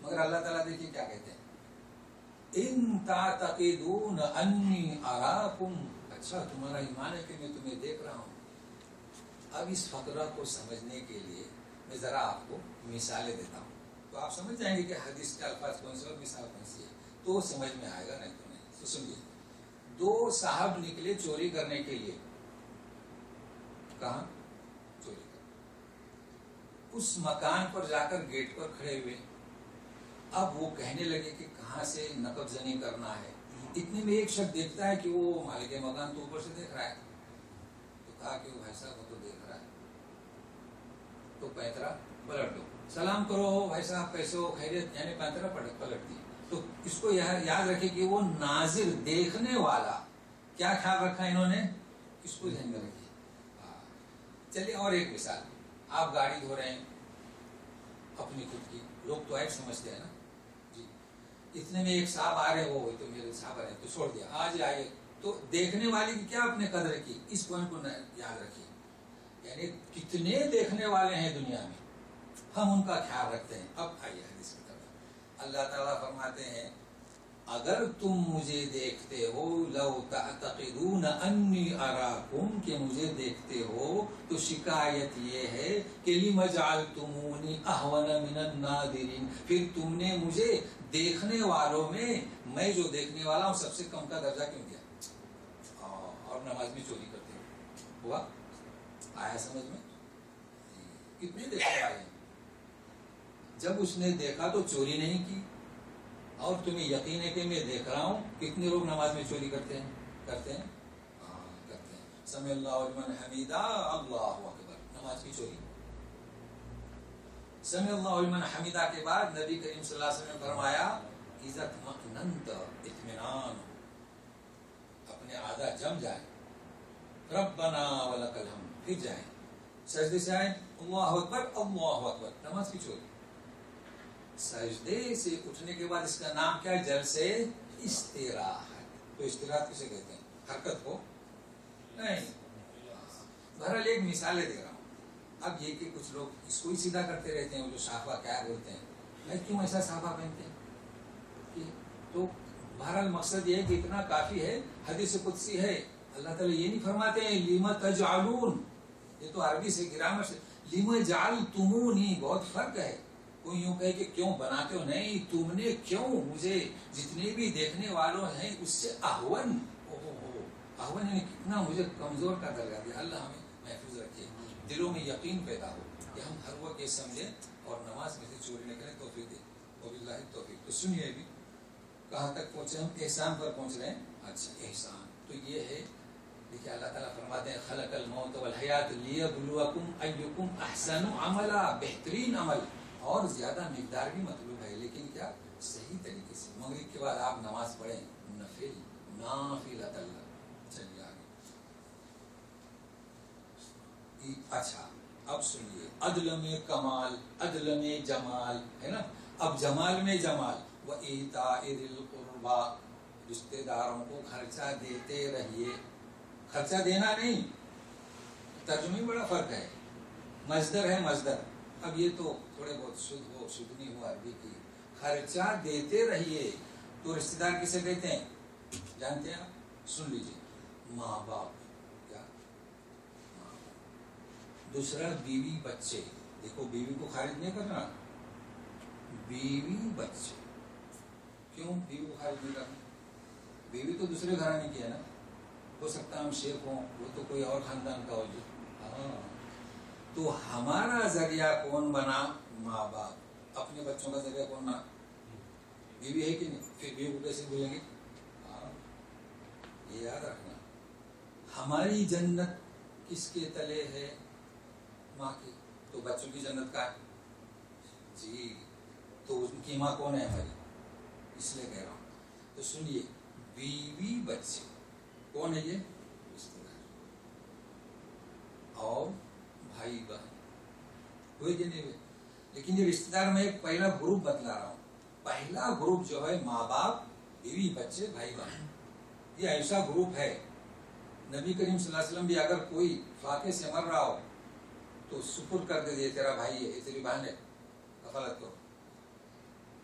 مگر اللہ تعالیٰ دیکھیے کیا کہتے ہیں، ان تعتقدون انی اراکم، اچھا تمہارا ایمان ہے کہ میں تمہیں دیکھ رہا ہوں. اب اس فقرہ کو سمجھنے کے لیے میں ذرا آپ کو مثالیں دیتا ہوں، تو آپ سمجھ جائیں گے کہ حدیث کے الفاظ کون سے اور مثال کون سی ہے، تو سمجھ میں آئے گا، نہیں تو نہیں. تو سنیے، دو صاحب نکلے چوری کرنے کے لیے. کہاں؟ چوری کرنے. اس مکان پر جا کر گیٹ پر کھڑے ہوئے. اب وہ کہنے لگے کہ کہاں سے نقب زنی کرنا ہے. اتنے میں ایک شخص دیکھتا ہے کہ وہ مالک مکان تو اوپر سے دیکھ رہا ہے، تو کہا کہ وہ بھائی صاحب وہ تو دیکھ رہا ہے، تو پینترا پلٹ دو. سلام کرو بھائی صاحب کیسے ہو، خیریت، یعنی پینترا پلٹ دی. تو اس کو یاد رکھے کہ وہ ناظر، دیکھنے والا. کیا خیال رکھا انہوں نے، اس کو ذہن میں رکھیے. چلیے اور ایک مثال، آپ گاڑی دھو رہے ہیں اپنی خود کی، لوگ تو ایک سمجھتے ہیں نا جی. اتنے میں ایک صاحب آ رہے، وہ تو میرے صاحب آ رہے تو چھوڑ دیا، آج آئے. تو دیکھنے والی کی کیا اپنے قدر کی، اس پوائنٹ کو یاد رکھیے. یعنی کتنے دیکھنے والے ہیں دنیا میں، ہم ان کا خیال رکھتے ہیں. اب آئیے حدیث کی طرف. اللہ تعالیٰ فرماتے ہیں، اگر تم مجھے دیکھتے ہو، لو تعتقدون انی اراکم، کہ مجھے دیکھتے ہو، تو شکایت یہ ہے کہ لم جعلتمونی اہون من الناظرین، پھر تم نے مجھے دیکھنے والوں میں جو دیکھنے والا ہوں سب سے کم کا درجہ کیوں دیا. اور نماز میں چوری کرتے ہوا. آیا سمجھ میں؟ کتنے دیکھنے والے ہیں. جب اس نے دیکھا تو چوری نہیں کی، اور تمہیں یقین ہے کہ میں دیکھ رہا ہوں. کتنے لوگ نماز میں چوری کرتے ہیں؟ کرتے ہیں. سمع اللہ لمن حمیدہ، اللہ اکبر، نماز کی چوری. سمع اللہ لمن حمیدہ کے بعد نبی کریم صلی اللہ علیہ وسلم نے فرمایا، اذا اطمأننت، اطمینان، اپنے اعضاء جم جائیں، ربنا ولک الحمد، پھر جائیں سجدے سے آئیں، اللہ اکبر اللہ اکبر، نماز کی چوری. سجدے سے اٹھنے کے بعد اس کا نام کیا ہے؟ جلسے استراحت. تو استراحت کسے کہتے ہیں؟ حرکت کو نہیں. بہرحال ایک مثالیں دے رہا ہوں. اب یہ کہ کچھ لوگ اس کو ہی سیدھا کرتے رہتے ہیں، وہ جو صحابہ کیا بولتے ہیں، میں کیوں ایسا صحابہ پہنتے ہیں. تو بہرحال مقصد یہ ہے کہ اتنا کافی ہے. حدیث قدسی ہے، اللہ تعالیٰ یہ نہیں فرماتے ہیں لم تجعلون، یہ تو عربی سے گرامر سے، لم جعلتمونی، بہت فرق ہے. کوئی یوں کہے کہ کیوں بناتے ہو، نہیں، تم نے کیوں مجھے جتنے بھی دیکھنے والوں ہیں اس سے اہون، اہون یعنی کتنا مجھے کمزور کا درجہ دیا. اللہ ہمیں محفوظ رکھے، دلوں میں یقین پیدا ہو کہ ہم ہر وقت یہ سمجھیں اور نماز میں سے چوری نہ کریں. توفیق دے، وباللہ توفیق. تو سنیے بھی کہاں تک پہنچے ہم، احسان پر پہنچ رہے ہیں. اچھا احسان تو یہ ہے، دیکھیے اللہ تعالیٰ فرماتے ہیں خلق الموت والحیات لیبلوکم ایکم احسن عملا، بہترین عمل اور زیادہ مقدار بھی مطلوب ہے، لیکن کیا صحیح طریقے سے. مغرب کے بعد آپ نماز پڑھیں، نافلۃ اللہ. چلیے آگے. اچھا اب سنیے، عدل میں کمال، عدل میں جمال ہے نا. اب جمال میں جمال، وَإِيتَاءِ ذِي الْقُرْبَى، رشتے داروں کو خرچہ دیتے رہیے. خرچہ دینا نہیں، ترجمے میں بڑا فرق ہے. مصدر ہے مصدر. اب یہ تو تھوڑے بہت شدھ نہیں ہوا عربی کی. خرچہ دیتے رہیے. تو رشتے دار کسے کہتے ہیں جانتے ہیں آپ؟ سن لیجیے، ماں باپ. کیا ماں باپ. دوسرا بیوی بچے. دیکھو بیوی کو خارج نہیں کرنا، بیوی بچے. کیوں بیوی کو خارج نہیں کرنا؟ بیوی تو دوسرے گھرانے کی ہے نا. ہو سکتا ہے ہم شیخ ہوں، وہ تو کوئی اور خاندان کا ہو جو. ہاں، تو ہمارا ذریعہ کون بنا؟ ماں باپ. اپنے بچوں کا ذریعہ کون بنا؟ بیوی ہے کہ نہیں؟ پھر بیوی کو کیسے بولیں گے؟ ہاں، یہ یاد رکھنا. ہماری جنت کس کے تلے ہے؟ ماں کی. تو بچوں کی جنت کا ہے جی. تو ان کی ماں کون ہے ہماری؟ اس لیے کہہ رہا ہوں. تو سنیے، بیوی بچے کون ہے؟ یہ رشتے دار اور بھائی بہن ہوئے کہ نہیں ہوئے. لیکن یہ رشتے دار میں ایک پہلا گروپ بتلا رہا ہوں. پہلا گروپ جو ہے ماں باپ، بیوی بچے، بھائی بہن. یہ ایسا گروپ ہے. نبی کریم صلی اللہ علیہ وسلم بھی اگر کوئی فاقے سے مر رہا ہو تو سپرد کر دے، تیرا بھائی ہے، یہ تیری بہن ہے، کفالت کرو.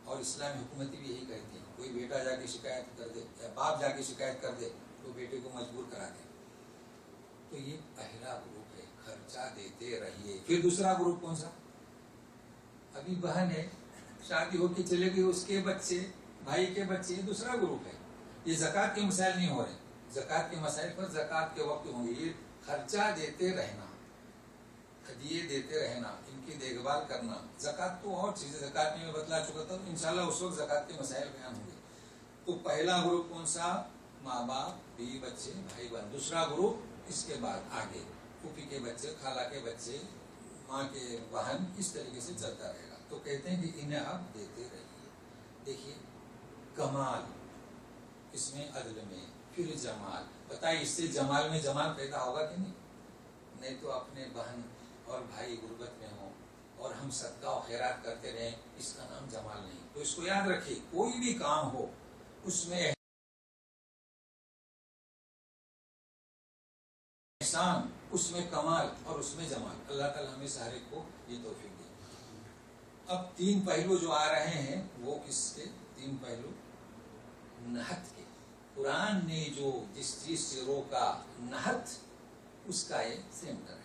اور اسلامی حکومتی بھی یہی کہتی ہے. کوئی بیٹا جا کے شکایت کر دے یا باپ جا کے شکایت کر دے تو بیٹے کو مجبور کرا دے. تو یہ پہلا گروپ ہے، خرچہ دیتے رہیے. پھر دوسرا گروپ کون سا؟ ابھی بہن ہے، شادی ہو کے چلے گئی، اس کے بچے، بھائی کے بچے. یہ دوسرا گروپ ہے. یہ زکوٰۃ کے مسائل نہیں ہو رہے. زکوٰۃ کے مسائل پر زکوٰۃ کے وقت ہوں گے. یہ خرچہ دیتے رہنا، ہدیے دیتے رہنا، ان کی دیکھ بھال کرنا. زکوٰۃ تو اور چیز ہے، زکوٰۃ میں بتلا چکا تھا. انشاءاللہ اس وقت زکوٰۃ کے مسائل بیان ہوں گے. تو پہلا گروپ کون سا؟ ماں باپ، بیوی بچے، بھائی بہن. دوسرا گروپ اس کے بعد آگے پھوپھی کے بچے، خالہ کے بچے، ماں کے بہن. اس طریقے سے چلتا رہے گا. تو کہتے ہیں کہ انہیں آپ دیتے رہیے. دیکھیے، کمال اس میں عدل میں، پھر جمال. بتائیے اس سے جمال میں جمال پیدا ہوگا کہ نہیں؟ نہیں تو اپنے بہن اور بھائی غربت میں ہوں اور ہم صدقہ و خیرات کرتے رہیں، اس کا نام جمال نہیں. تو اس کو یاد رکھیے، کوئی بھی کام ہو اس میں احسان، اس میں کمال اور اس میں جمال. اللہ تعالیٰ ہمیں سارے کو یہ توفیق دے. اب تین پہلو جو آ رہے ہیں وہ کس کے؟ تین پہلو نہت کے. قرآن نے جو جس چیز سے روکا، نہت، اس کا یہ سینٹر ہے.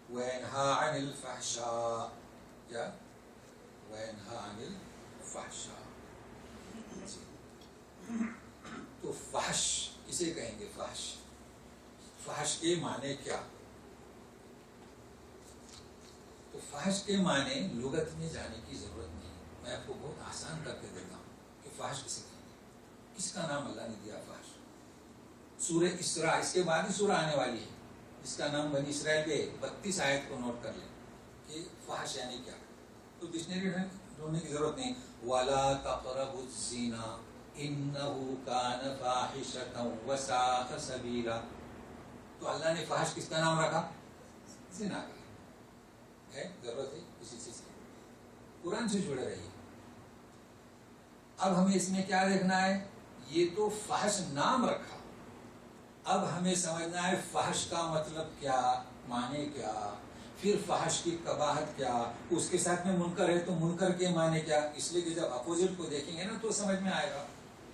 وَيَنْهَا عَنِ الْفَحْشَاءِ، کیا؟ وَيَنْهَا عَنِ الْفَحْشَاءِ. تو فحش کسے کہیں گے؟ فحش. فحش کے معنی کیا؟ تو فحش کے معنی لغت میں جانے کی ضرورت نہیں. میں آپ کو بہت آسان کر کے دیتا ہوں کہ فحش کسے کہیں گے. کس کا نام اللہ نے دیا فحش؟ سورہ اسراء، اس کے بعد ہی سورہ آنے والی ہے، اس کا نام بنی اسرائیل کے 32 آیت کو نوٹ کر لیں کہ فحش یعنی کیا. تو ڈکشنری ڈھونڈنے کی ضرورت نہیں. وَلَا تَقْرَبُوا الزِّنَا إِنَّهُ كَانَ فَاحِشَةً وَسَاءَ سَبِيلًا. تو اللہ نے فحش کس کا نام رکھا؟ زنا کا. ہے ضرورت ہے اسی چیز کی. قرآن سے جڑے رہیے. اب ہمیں اس میں کیا دیکھنا ہے؟ یہ تو فحش نام رکھا، اب ہمیں سمجھنا ہے فحش کا مطلب کیا، معنی کیا، پھر فحش کی قباحت کیا، اس کے ساتھ میں منکر ہے تو منکر کے معنی کیا. اس لیے کہ جب اپوزٹ کو دیکھیں گے نا تو سمجھ میں آئے گا.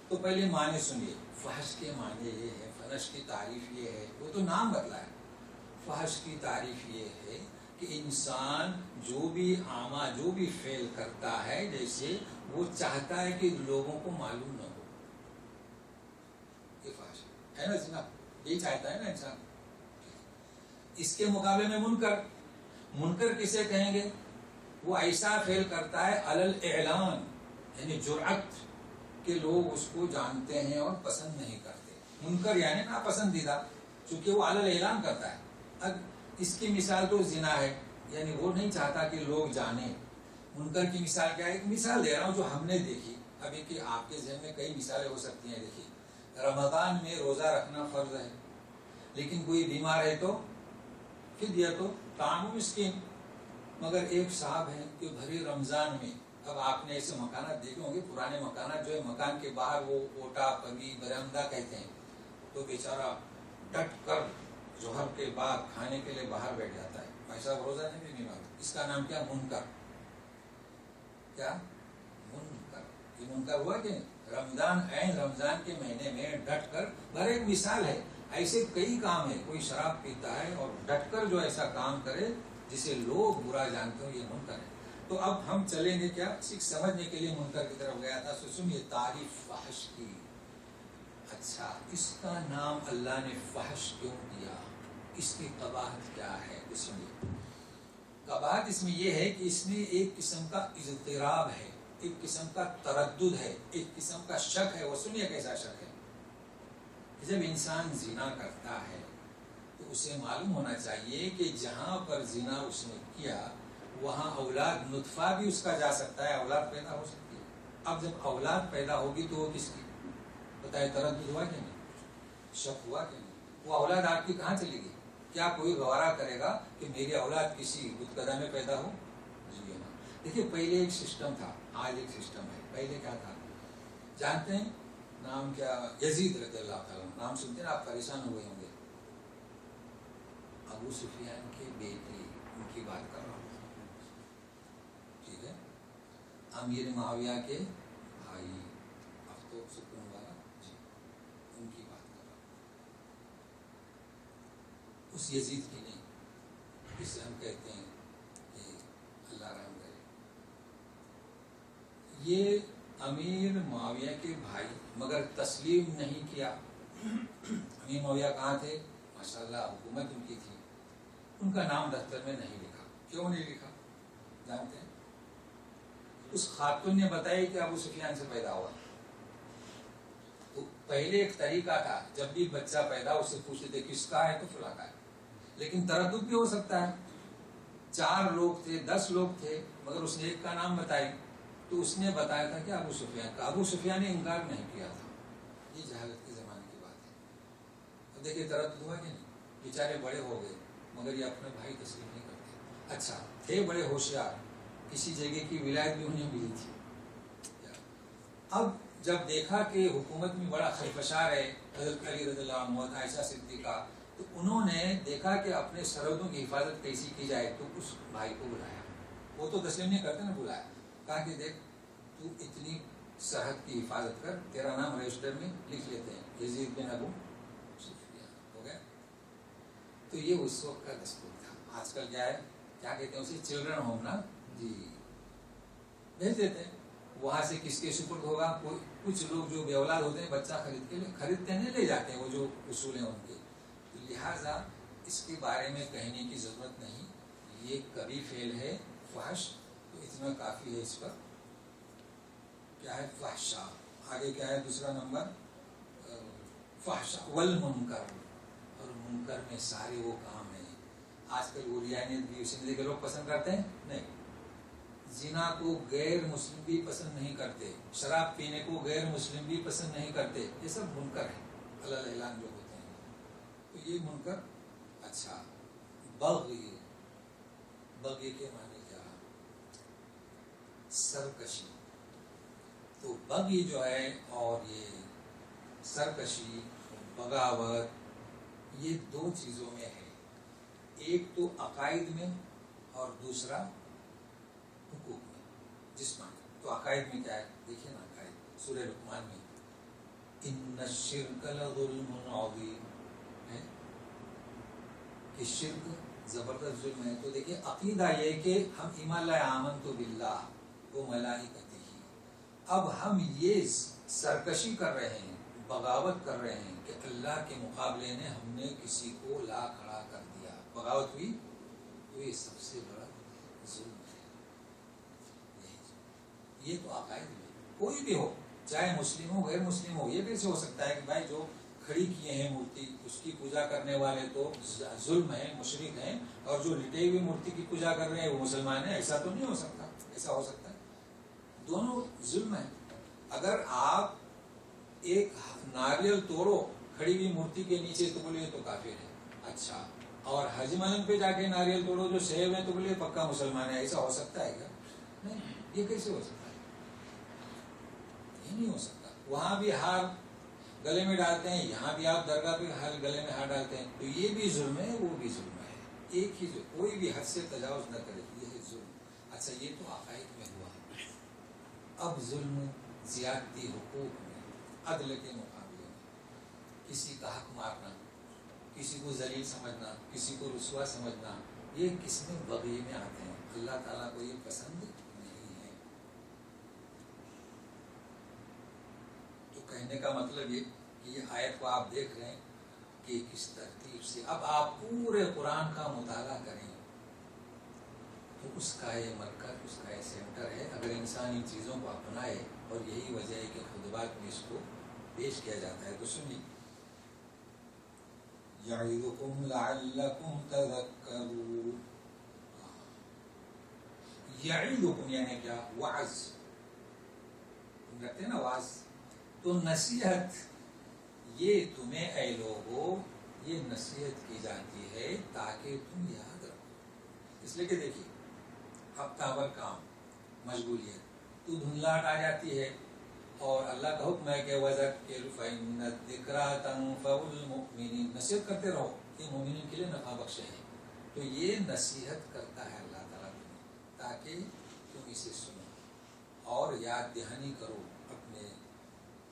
تو پہلے معنی سنیے. فحش کے معنی یہ ہے، فحش کی تعریف یہ ہے. وہ تو نام بدلا ہے. فحش کی تعریف یہ ہے کہ انسان جو بھی فعل کرتا ہے، جیسے وہ چاہتا ہے کہ لوگوں کو معلوم نہ ہو، یہ فحش ہے نا جناب. یہ چاہتا ہے نا انسان. اس کے مقابلے میں منکر کسے کہیں گے؟ وہ ایسا فعل کرتا ہے علل اعلان، یعنی جرأت کہ لوگ اس کو جانتے ہیں اور پسند نہیں کرتے. منکر یعنی ناپسندیدہ، چونکہ وہ علل اعلان کرتا ہے. اب اس کی مثال تو زنا ہے، یعنی وہ نہیں چاہتا کہ لوگ جانیں. منکر کی مثال کیا ہے؟ ایک مثال دے رہا ہوں جو ہم نے دیکھی. ابھی کہ آپ کے ذہن میں کئی مثالیں ہو سکتی ہیں. دیکھیے، رمضان میں روزہ رکھنا فرض ہے، لیکن کوئی بیمار ہے تو فدیہ تو طعام مسکین. مگر ایک صاحب ہیں کہ بھری رمضان میں، اب آپ نے ایسے مکانات دیکھے ہوں گے، پرانے مکانات جو ہے مکان کے باہر وہ کوٹا پگی برآمدہ کہتے ہیں، تو بیچارہ ڈٹ کر ظہر کے بعد کھانے کے لیے باہر بیٹھ جاتا ہے. بھائی صاحب روزہ نہیں بھی نہیں مانگتا. اس کا نام کیا؟ منکر. کیا؟ منکر. یہ منکر ہوا کہ رمضان کے مہینے میں ڈٹ کر. بھر ایک مثال ہے، ایسے کئی کام ہیں. کوئی شراب پیتا ہے اور ڈٹ کر جو ایسا کام کرے جسے لوگ برا جانتے ہو، یہ منکر ہے. تو اب ہم چلیں گے کیا سمجھنے کے لیے منکر کی طرف گیا تھا. سنیے تعریف فحش کی. اچھا اس کا نام اللہ نے فحش کیوں دیا؟ اس کی قباحت کیا ہے؟ اس میں قباحت اس میں یہ ہے کہ اس میں ایک قسم کا اضطراب ہے، ایک قسم کا تردد ہے، ایک قسم کا شک ہے۔ وہ سنیے کیسا شک ہے۔ جب انسان زنا کرتا ہے تو اسے معلوم ہونا چاہیے کہ جہاں پر زنا اس نے کیا وہاں اولاد نطفہ بھی اس کا جا سکتا ہے، اولاد پیدا ہو سکتی ہے۔ اب جب اولاد پیدا ہوگی تو وہ کس کی؟ بتائے، تردد ہوا کہ نہیں؟ شک ہوا کہ نہیں؟ وہ اولاد آپ کی کہاں چلے گی؟ کیا کوئی گوارا کرے گا کہ میری اولاد کسی بتکدہ میں پیدا ہو؟ جی ہاں۔ دیکھیے پہلے ایک سسٹم تھا، آج ایک سسٹم ہے۔ پہلے کیا تھا جانتے ہیں؟ نام کیا؟ یزید رضی اللہ تعالیٰ، نام سنتے ہیں آپ پریشان ہوئے ہوں گے۔ ابو سفیان کے بیٹے، ان کی بات کر رہا ہوں، ٹھیک ہے؟ امیر معاویہ کے بھائی، اب تو سکون والا، جی ان کی بات کر رہا ہوں، اس یزید کی نہیں، جسے ہم کہتے ہیں کہ اللہ رحم کرے۔ یہ امیر معاویہ کے بھائی، مگر تسلیم نہیں کیا۔ امیر معاویہ کہاں تھے؟ ماشاءاللہ حکومت ان کی تھی، ان کا نام دفتر میں نہیں لکھا۔ کیوں نہیں لکھا جانتے ہیں؟ اس خاتون نے بتایا کہ ابو سفیان سے پیدا ہوا۔ تو پہلے ایک طریقہ تھا، جب بھی بچہ پیدا اس سے پوچھتے تھے کس کا ہے تو فلاں کا ہے، لیکن تردد بھی ہو سکتا ہے۔ 4 لوگ تھے، 10 لوگ تھے، مگر اس نے ایک کا نام بتائی تو اس نے بتایا تھا کہ ابو سفیان کا۔ ابو سفیان نے انکار نہیں کیا تھا۔ یہ جہالت کے زمانے کی بات ہے۔ اب دیکھیے تردد ہوا کہ نہیں؟ بیچارے بڑے ہو گئے مگر یہ اپنے بھائی تسلیم نہیں کرتے۔ اچھا تھے بڑے ہوشیار، کسی جگہ کی ولایت بھی انہیں ملی تھی۔ اب جب دیکھا کہ حکومت میں بڑا خلفشار ہے، حضرت علی رضی اللہ عنہ، عائشہ صدیقہ، تو انہوں نے دیکھا کہ اپنے سرحدوں کی حفاظت کیسی کی جائے، تو اس بھائی کو بلایا۔ وہ تو تسلیم نہیں کرتے نا، بلایا، کہا کہ دیکھ تو اتنی سرحد کی حفاظت کر، تیرا نام رجسٹر میں لکھ لیتے ہیں، یزید بن ابو سفیان ہو گیا۔ تو یہ اس وقت کا دستور تھا۔ آج کل کیا ہے، کیا کہتے ہیں اسے، چلڈرن ہوم نا، جی بھیج دیتے ہیں، وہاں سے کس کے سپرد ہوگا۔ کچھ لوگ جو بے اولاد ہوتے ہیں بچہ خریدتے ہیں، لے جاتے ہیں، وہ جو اصول ہیں ان کے۔ تو لہٰذا اس کے بارے میں کہنے کی ضرورت نہیں، یہ کبھی فعل ہے فحش، تو اتنا کافی ہے اس پر۔ کیا ہے؟ فحشا۔ آگے کیا ہے دوسرا نمبر؟ فحشا والمنکر، اور منکر میں سارے وہ کام ہیں۔ آج کل وہ ریانیت بھی زندگی کے لوگ پسند کرتے ہیں نہیں، زنا کو غیر مسلم بھی پسند نہیں کرتے، شراب پینے کو غیر مسلم بھی پسند نہیں کرتے، یہ سب منکر ہیں، اللہ اعلان جو ہوتے ہیں، تو یہ منکر۔ اچھا بغی، بغی کے معنی کیا؟ سرکشی۔ تو بغی جو ہے اور یہ سرکشی، بغاوت، یہ 2 چیزوں میں ہے، ایک تو عقائد میں اور دوسرا حقوق میں، جسمانی۔ تو عقائد میں کیا ہے؟ دیکھیں نا، عقائد سورہ لقمان میں ان الشرک لظلم عظیم ہے کہ شرک زبردست ظلم ہے۔ تو دیکھیں عقیدہ یہ کہ ہم ایمان لائے، آمنت باللہ و ملائکتہ، اب ہم یہ سرکشی کر رہے ہیں، بغاوت کر رہے ہیں کہ اللہ کے مقابلے میں ہم نے کسی کو لا کھڑا کر دیا، بغاوت ہوئی، تو یہ سب سے بڑا ظلم ہے۔ یہ تو عقائد میں کوئی بھی ہو، چاہے مسلم ہو غیر مسلم ہو، یہ کیسے ہو سکتا ہے کہ بھائی جو کھڑی کیے ہیں مورتی اس کی پوجا کرنے والے تو ظلم ہیں، مشرک ہیں، اور جو لٹے ہوئی مورتی کی پوجا کر رہے ہیں وہ مسلمان ہیں؟ ایسا تو نہیں ہو سکتا۔ ایسا ہو سکتا ہے؟ دونوں ظلم ہیں۔ اگر آپ ایک ناریل توڑو کھڑی ہوئی مورتی کے نیچے تو بولے تو کافر ہے، اچھا، اور حج ملن پہ جا کے ناریل توڑو جو سیب ہے تو بولے پکا مسلمان ہے، ایسا ہو سکتا ہے کیا؟ نہیں، یہ کیسے ہو سکتا ہے؟ یہ نہیں ہو سکتا۔ وہاں بھی ہار گلے میں ڈالتے ہیں، یہاں بھی آپ درگاہ پہ گلے میں ہار ڈالتے ہیں، تو یہ بھی ظلم ہے، وہ بھی ظلم ہے، ایک ہی ظلم، کوئی بھی حد سے تجاوز نہ کرے، یہ ہے ظلم۔ اچھا یہ تو عقائد میں ہوا۔ اب ظلم، زیادتی حقوق میں، عدل کے مقابلے میں، کسی کا حق مارنا، کسی کو ذلیل سمجھنا، کسی کو رسوا سمجھنا، یہ کس میں بغی میں آتے ہیں۔ اللہ تعالیٰ کو یہ پسند نہیں ہے۔ تو کہنے کا مطلب یہ یہ آیت کو آپ دیکھ رہے ہیں کہ کس ترتیب سے اب آپ پورے قرآن کا مطالعہ کریں تو اس کا یہ مرکز، اس کا یہ سینٹر ہے. اگر انسان ان چیزوں کو اپنائے، اور یہی وجہ ہے کہ خطبات میں اس کو پیش کیا جاتا ہے. تو سنیے، یعظکم لعلکم تذکرون. یعظکم یعنی کیا؟ وعظ. تم رکھتے ہیں نا وعظ، تو نصیحت. یہ تمہیں اے لوگو یہ نصیحت کی جاتی ہے تاکہ تم یاد رکھو. اس لیے کہ دیکھیے ہفتہ بھر کام، مشغولیت، تو دھندلاہٹ آ جاتی ہے، اور اللہ کا حکم ہے کہ وَذَكِّرْ فَإِنَّ الذِّكْرَىٰ تَنفَعُ الْمُؤْمِنِينَ. نصیحت کرتے رہو، یہ مومنین کے لیے نفع بخش ہے. تو یہ نصیحت کرتا ہے اللہ تعالیٰ تمہیں تاکہ تم اسے سنو اور یاد دہانی کرو اپنے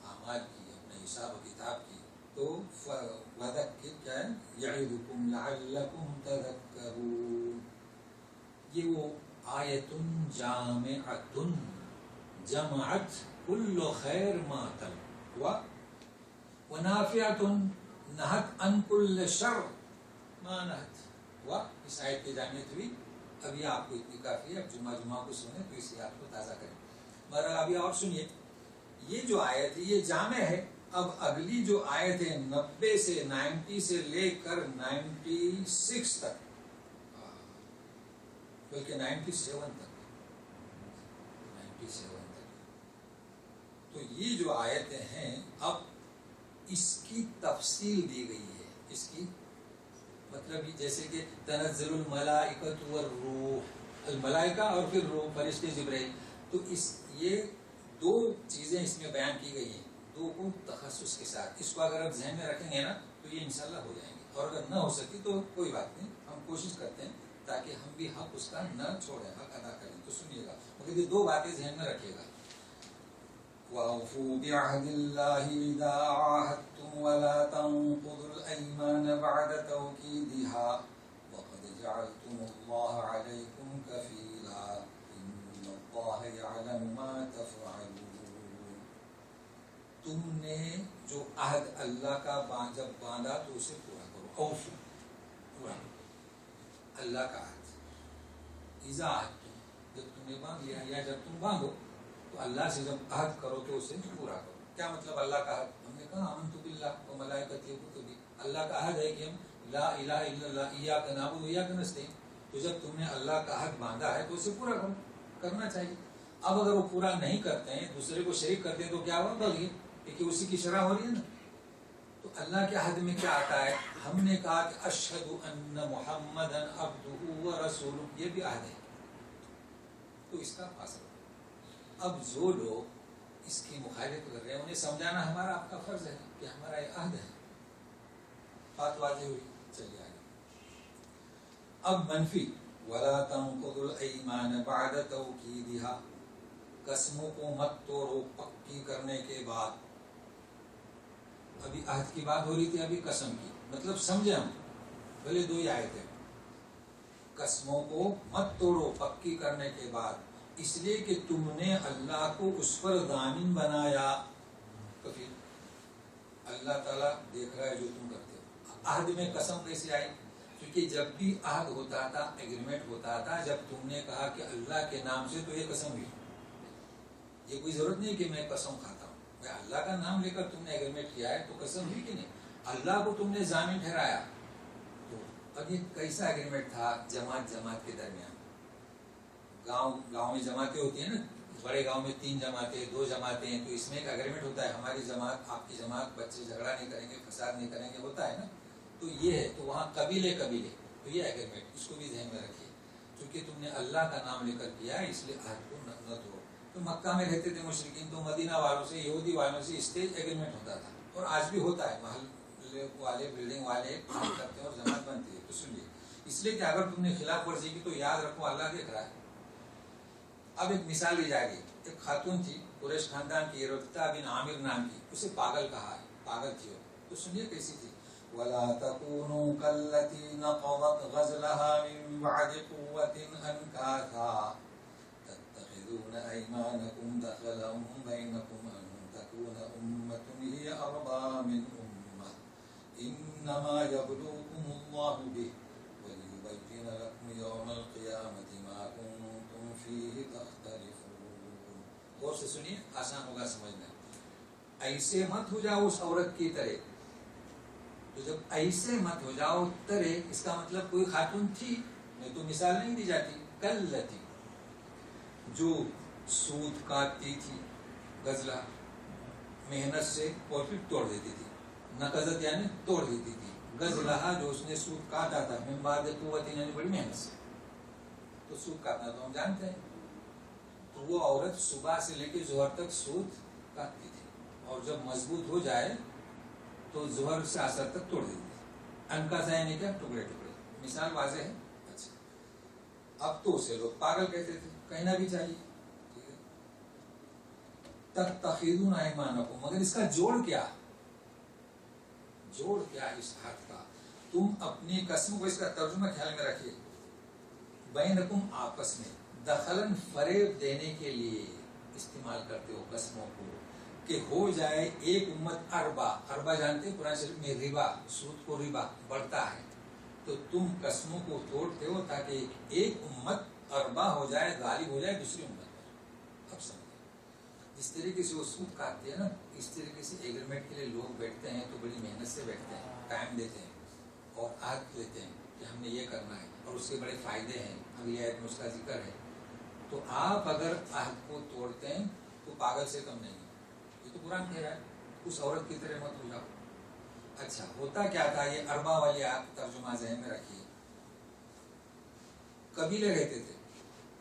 اعمال کی، اپنے حساب و کتاب کی. تو وَذَكِّرْ کیا ہے؟ یعظکم لعلکم تذکرون. یہ وہ آیت جامعۃ جمعت کل خیر ما تل ونافعۃ نہت عن کل شر ما نہت. اس آیت کی جامعت ہوئی. ابھی آپ کو اتنی کافی ہے، اب جمعہ کو سنیں تو اس یاد کو تازہ کریں. مگر ابھی اور سنیے، یہ جو آیت ہے یہ جامع ہے. اب اگلی جو آیت ہے 90 سے 90 سے لے کر 96 تک، بلکہ 97 تک، تو یہ جو آیتیں ہیں اب اس کی تفصیل دی گئی ہے. اس کی مطلب جیسے کہ تنزل الملائکۃ والروح، الملائکہ اور پھر روح، فرشتے جبرائیل. تو یہ دو چیزیں اس میں بیان کی گئی ہیں، دو کو تخصص کے ساتھ. اس کو اگر آپ ذہن میں رکھیں گے نا تو یہ انشاءاللہ ہو جائیں گے، اور اگر نہ ہو سکی تو کوئی بات نہیں، ہم کوشش کرتے ہیں تاکہ ہم بھی حق اس کا نہ چھوڑیں، حق ادا کریں. تو سنیے گا، مگر یہ دو باتیں ذہن میں رکھیے گا. وَأَوْفُوا بِعَهْدِ اللَّهِ إِذَا عَاهَدتُّمْ وَلَا تَنقُضُوا الْأَيْمَانَ بَعْدَ تَوْكِيدِهَا وَقَدْ جَعَلْتُمُ اللَّهَ عَلَيْكُمْ كَفِيلًا إِنَّ اللَّهَ يَعْلَمُ مَا تَفْعَلُونَ. تم نے جو عہد اللہ کا جب باندھا تو اسے پورا کرو. اوفو، پورا اللہ کا عہد. اذا عہدتم، جب تم نے باندھ لیا، یا جب تم باندھو تو اللہ سے جب عہد کرو تو اسے پورا کرو. کیا مطلب اللہ کا عہد؟ ہم نے کہا آمنت باللہ و ملائکتہ و کتبہ. اللہ کا عہد ہے کہ ہم لا الہ الا اللہ ایاک نعبد و ایاک نستعین. تو جب تم نے اللہ کا عہد باندھا ہے تو اسے پورا کرنا چاہیے. اب اگر وہ پورا نہیں کرتے ہیں، دوسرے کو شریک کرتے ہیں، تو کیا ہوا؟ بغی، کہ اسی کی شرح ہو رہی ہے نا. تو اللہ کے عہد میں کیا آتا ہے؟ ہم نے کہا کہ اشہد ان محمدا عبدہ و رسولہ، یہ بھی عہد ہے. تو اس کا فاصلہ. اب جو لوگ اس کی مخالفت کر رہے ہیں انہیں سمجھانا ہمارا آپ کا فرض ہے کہ ہمارا یہ عہد ہے. بات واضح ہوئی. چلیے آگے. اب منفی، وَلَا تَنقُضُوا الْأَيْمَانَ بَعْدَ تَوْكِيدِهَا. قسموں کو مت توڑو پکی کرنے کے بعد. ابھی عہد کی بات ہو رہی تھی، ابھی قسم کی. مطلب سمجھے ہم، بھلے دو ہی آئے تھے. قسموں کو مت توڑو پکی کرنے کے بعد، اس لیے کہ تم نے اللہ کو اس پر ضامن بنایا. تو پھر اللہ تعالیٰ دیکھ رہا ہے جو تم کرتے ہو. عہد میں قسم کیسے آئی؟ کیونکہ جب بھی عہد ہوتا تھا، ایگریمنٹ ہوتا تھا، جب تم نے کہا کہ اللہ کے نام سے، تو یہ قسم ہوئی. یہ کوئی ضرورت نہیں کہ میں قسم کھاتا ہوں، میں اللہ کا نام لے کر تم نے ایگریمنٹ کیا ہے تو قسم ہوئی کہ نہیں. اللہ کو تم نے ضامن ٹھہرایا. تو اب یہ کیسا ایگریمنٹ تھا؟ جماعت کے درمیان. گاؤں میں جماعتیں ہوتی ہیں نا، بڑے گاؤں میں 3 جماعتیں 2 جماعتیں ہیں، تو اس میں ایک ایگریمنٹ ہوتا ہے، ہماری جماعت آپ کی جماعت، بچے جھگڑا نہیں کریں گے، فساد نہیں کریں گے، ہوتا ہے نا. تو یہ ہے. تو وہاں قبیلے، تو یہ ایگریمنٹ، اس کو بھی ذہن میں رکھیے. چونکہ تم نے اللہ کا نام لے کر کیا ہے، اس لیے عہد کو نہ توڑو. تو مکہ میں رہتے تھے مشرکین، تو مدینہ والوں سے، یہودی والوں سے اسٹیج ایگریمنٹ ہوتا تھا، اور آج بھی ہوتا ہے. محل والے، بلڈنگ والے کام کرتے ہیں اور جماعت بنتی ہے. تو سنیے، اس لیے کہ اگر تم نے خلاف ورزی کی تو یاد رکھو اللہ دیکھ رہا ہے. اب ایک مثال لی جائے گی. ایک خاتون تھی قریش خاندان کی، ربیعہ بن عامر نام کی. اسے پاگل کہا ہے، پاگل تھی وہ. تو سنیے کیسی تھی. وَلَا تَكُونُوا كَالَّتِي نَقَضَتْ غَزْلَهَا مِن بَعْدِ قُوَّةٍ أَنْكَاثًا تَتَّخِذُونَ أَيْمَانَكُمْ دَخَلًا بَيْنَكُمْ أَن تكون أمة هي أربى من أمة إنما يبلوكم الله به وليبين لكم يوم القيامة ما كنتم فيه تختلفون. غور سے سنیے، آسان ہوگا سمجھنا. ایسے مت ہو جاؤ اس عورت کی طرح. تو جب ایسے مت ہو جاؤ طرح، اس کا مطلب کوئی خاتون تھی، میں تو مثال نہیں دی جاتی، کلتی جو سود کاٹتی تھی، غزلہ محنت سے اور پھر توڑ دیتی تھی. نقضت یعنی توڑ دیتی تھی. غزلہ جو اس نے سود کاٹا تھا من بعد قوت یعنی بڑی محنت سے. تو سود کاٹنا تو ہم جانتے ہیں. تو وہ عورت صبح سے لے کے ظہر تک سود کاٹتی تھی، اور جب مضبوط ہو جائے تو ظہر سے عصر تک توڑ دیتی تھی. انکاسا یعنی کیا؟ ٹکڑے ٹکڑے. مثال واضح ہے. اچھا، اب تو اسے لوگ پاگل کہتے تھے، کہنا بھی چاہیے. تتخذون ایمانکم، مگر اس کا جوڑ کیا اس حد کا؟ تم اپنی قسموں کو، اس کا ترجمہ خیال میں رکھیے، بینکم آپس میں، دخلن فریب دینے کے لیے استعمال کرتے ہو قسموں کو، کہ ہو جائے ایک امت اربا جانتے ہیں قرآن شریف میں ربا، سود کو ربا بڑھتا ہے. تو تم قسموں کو توڑتے ہو تاکہ ایک امت اربا ہو جائے، غالب ہو جائے دوسری امت پر. اب سمجھیں، جس طریقے سے وہ سود کاٹتے ہیں نا، اس طریقے سے ایگریمنٹ کے لیے لوگ بیٹھتے ہیں تو بڑی محنت سے بیٹھتے ہیں، ٹائم دیتے ہیں اور عہد لیتے ہیں کہ ہم نے یہ کرنا ہے، اور اس کے بڑے فائدے ہیں. اگلی آیت میں اس کا ذکر ہے. تو آپ اگر عہد کو توڑتے ہیں تو پاگل سے کم نہیں. یہ تو قرآن کہہ رہا ہے اس عورت کی طرح مت ہو جاؤ. اچھا، ہوتا کیا تھا؟ یہ اربا والی آپ ترجمہ ذہن میں رکھیے. قبیلے رہتے تھے،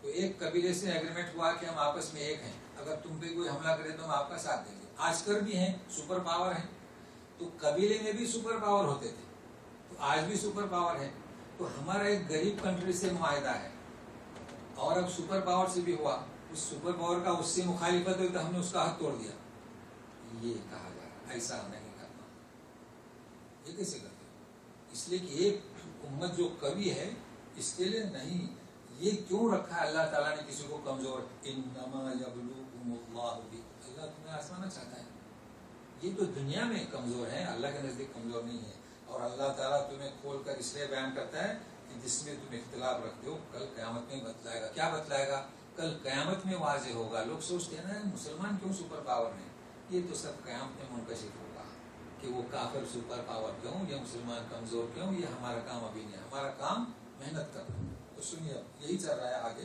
تو ایک قبیلے سے ایگریمنٹ ہوا کہ ہم آپس میں ایک ہیں، اگر تم پہ کوئی حملہ کرے تو ہم آپ کا ساتھ دیں گے. آج کل بھی ہیں، سپر پاور ہیں. تو قبیلے میں بھی سپر پاور ہوتے تھے، تو آج بھی سپر پاور ہے. تو ہمارا ایک غریب کنٹری سے معاہدہ ہے، اور اب سپر پاور سے بھی ہوا. اس سپر پاور کا اس سے مخالفت ہوئی تو ہم نے اس کا حق توڑ دیا. یہ کہا جا رہا ایسا نہیں کرنا. یہ کیسے کرتے؟ اس لیے کہ ایک امت جو قوی ہے اس کے لیے نہیں. یہ کیوں رکھا ہے اللہ تعالیٰ نے کسی کو کمزور؟ انما یبلوکم اللہ بہ، اللہ تمہیں آزمانا چاہتا ہے. یہ تو دنیا میں کمزور ہے، اللہ کے نزدیک کمزور نہیں ہے. اور اللہ تعالیٰ تمہیں کھول کر اس لیے بیان کرتا ہے کہ جس میں تم اختلاف رکھتے ہو کل قیامت میں بتلائے گا. کیا بتلائے گا؟ کل قیامت میں واضح ہوگا. لوگ سوچتے ہیں نا مسلمان کیوں سپر پاور ہیں، یہ تو سب قیامت میں منکشف ہوگا کہ وہ کافر سپر پاور کیوں، یہ مسلمان کمزور کیوں. یہ ہمارا کام ابھی نہیں، ہمارا کام محنت کرنا. تو سنیے یہی چل رہا ہے آگے.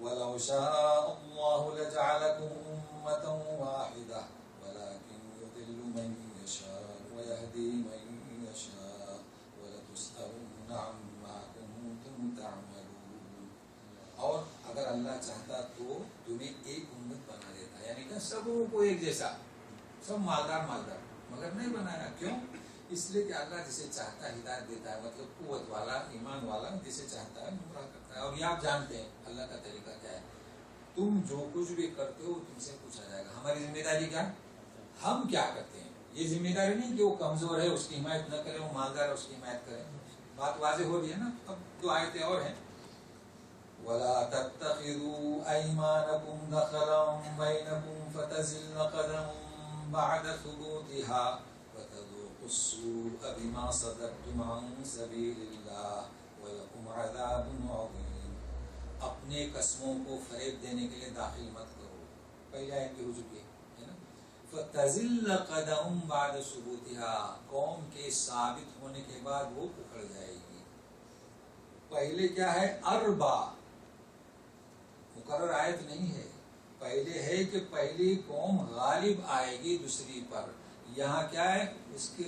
وَلَوْ شَاءَ اللَّهُ لَجَعَلَكُمْ أُمَّةً وَاحِدَةً وَلَكِنْ يُضِلُّ مَن يَشَاءُ وَيَهْدِي مَن يَشَاءُ وَلَتُسْأَلُنَّ عَمَّا كُنتُمْ تَعْمَلُونَ. اور اگر اللہ چاہتا تو تمہیں ایک امت بنا دیتا، یعنی کہ سبوں کو ایک جیسا، سب مالدار، مگر نہیں بنایا. کیوں؟ اس لیے کہ اللہ جسے چاہتا ہے ہدایت دیتا ہے، مطلب قوت والا، ایمان والا جسے چاہتا ہے گمراہ کرتا ہے. اور یہ آپ جانتے ہیں اللہ کا طریقہ کیا ہے. تم جو کچھ بھی کرتے ہو تم سے پوچھا جائے گا. ہماری ذمہ داری کیا؟ ہم کیا کرتے ہیں. یہ ذمہ داری نہیں کہ وہ کمزور ہے اس کی حمایت نہ کرے، وہ مالدار ہے اس کی حمایت کرے. بات واضح ہو رہی ہے نا. اب دو آیتیں اور ہیں. وَلَا تَتَّخِذُوا أَيْمَانَكُمْ دَخَلًا بَيْنَكُمْ فَتَزِلَّ قَدَمٌ بَعْدَ ثُبُوتِهَا وَتَذُوقُوا السُّوءَ بِمَا صَدَدتُّمْ عَنْ سَبِيلِ اللَّهِ وَلَكُمْ عَذَابٌ عَظِيمٌ. اپنے قسموں کو فریب دینے کے لیے داخل مت کرو. پہلے آیت بھی ہو چکی ہے نا. فَتَزِلَّ قَدَمٌ بَعْدَ ثُبُوتِهَا، قوم کے ثابت ہونے کے بعد وہ اکھڑ جائے گی. پہلے کیا ہے؟ اربا، مقرر آیت نہیں ہے. پہلے ہے کہ پہلی قوم غالب آئے گی دوسری پر. یہاں کیا ہے؟ اس کے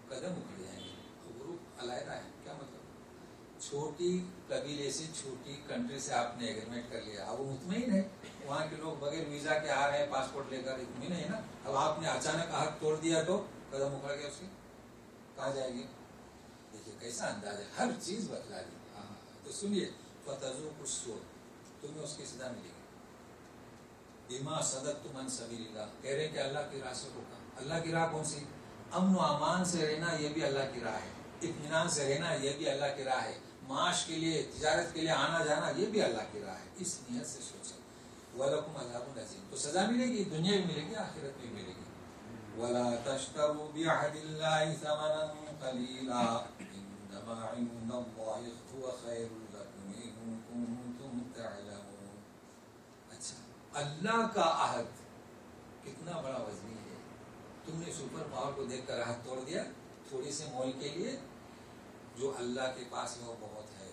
قدم اکھڑ جائیں گے. گروپ علیحدہ ہے. کیا مطلب؟ چھوٹی قبیلے سے، چھوٹی کنٹری سے آپ نے ایگریمنٹ کر لیا، اب وہ مطمئن ہے. وہاں کے لوگ بغیر ویزا کے آ رہے ہیں، پاسپورٹ لے کر، اطمینان ہے نا. اب آپ نے اچانک ہاتھ توڑ دیا تو قدم اکھڑ گیا. اس کے کہاں جائے گی؟ دیکھیے کیسا انداز ہے، ہر چیز بتلا دی. تو سنیے، فَتَذُوقُوا السُّوءَ، تمہیں اس کی سزا ملے گی. بِمَا صَدَدتُّمْ عَنْ سَبِيلِ اللَّهِ، کہہ رہے کہ اللہ کی راہ سے روکا. اللہ کی راہ کون سی؟ امن و امان سے رہنا، یہ بھی اللہ کی راہ ہے. اطمینان سے رہنا، یہ بھی اللہ کی راہ ہے. معاش کے لیے، تجارت کے لیے آنا جانا، یہ بھی اللہ کی راہ ہے. اس نیت سے سوچیں. وَلَكُمْ عَذَابٌ عَظِيمٌ، تو سزا ملے گی، دنیا بھی ملے گی، آخرت بھی ملے گی. ولا تشتروا بعهد الله ثمنا قليلا انما عند الله هو خير لكم ان كنتم تعلمون. اچھا، اللہ کا عہد کتنا بڑا وزنی ہے. تم نے سپر پاور کو دیکھ کر عہد توڑ دیا تھوڑی سے مول کے لیے. جو اللہ کے پاس ہے وہ بہت ہے.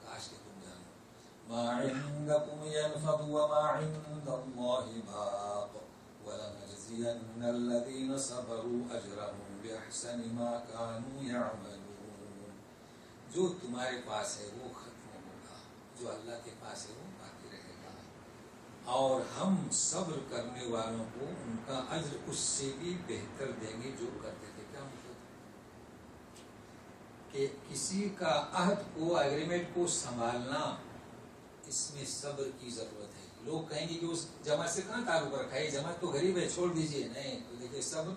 کاش کہ تم جانو. ما عندكم ينفد وما عند الله باق ولنجزين الذين صبروا اجرهم باحسن ما كانوا يعملون. جو تمہارے پاس ہے وہ ختم ہوگا، جو اللہ کے پاس ہے وہ باقی رہے گا، اور ہم صبر کرنے والوں کو ان کا اجر اس سے بھی بہتر دیں گے جو کرتے تھے. کیا مطلب کہ کسی کا عہد کو، ایگریمنٹ کو سنبھالنا، اس میں صبر کی ضرورت ہے. لوگ کہیں گے کہ اس جماعت سے کہاں تعلق رکھا ہے، جماعت تو غریب ہے چھوڑ دیجئے. نہیں، تو دیکھیے صبر،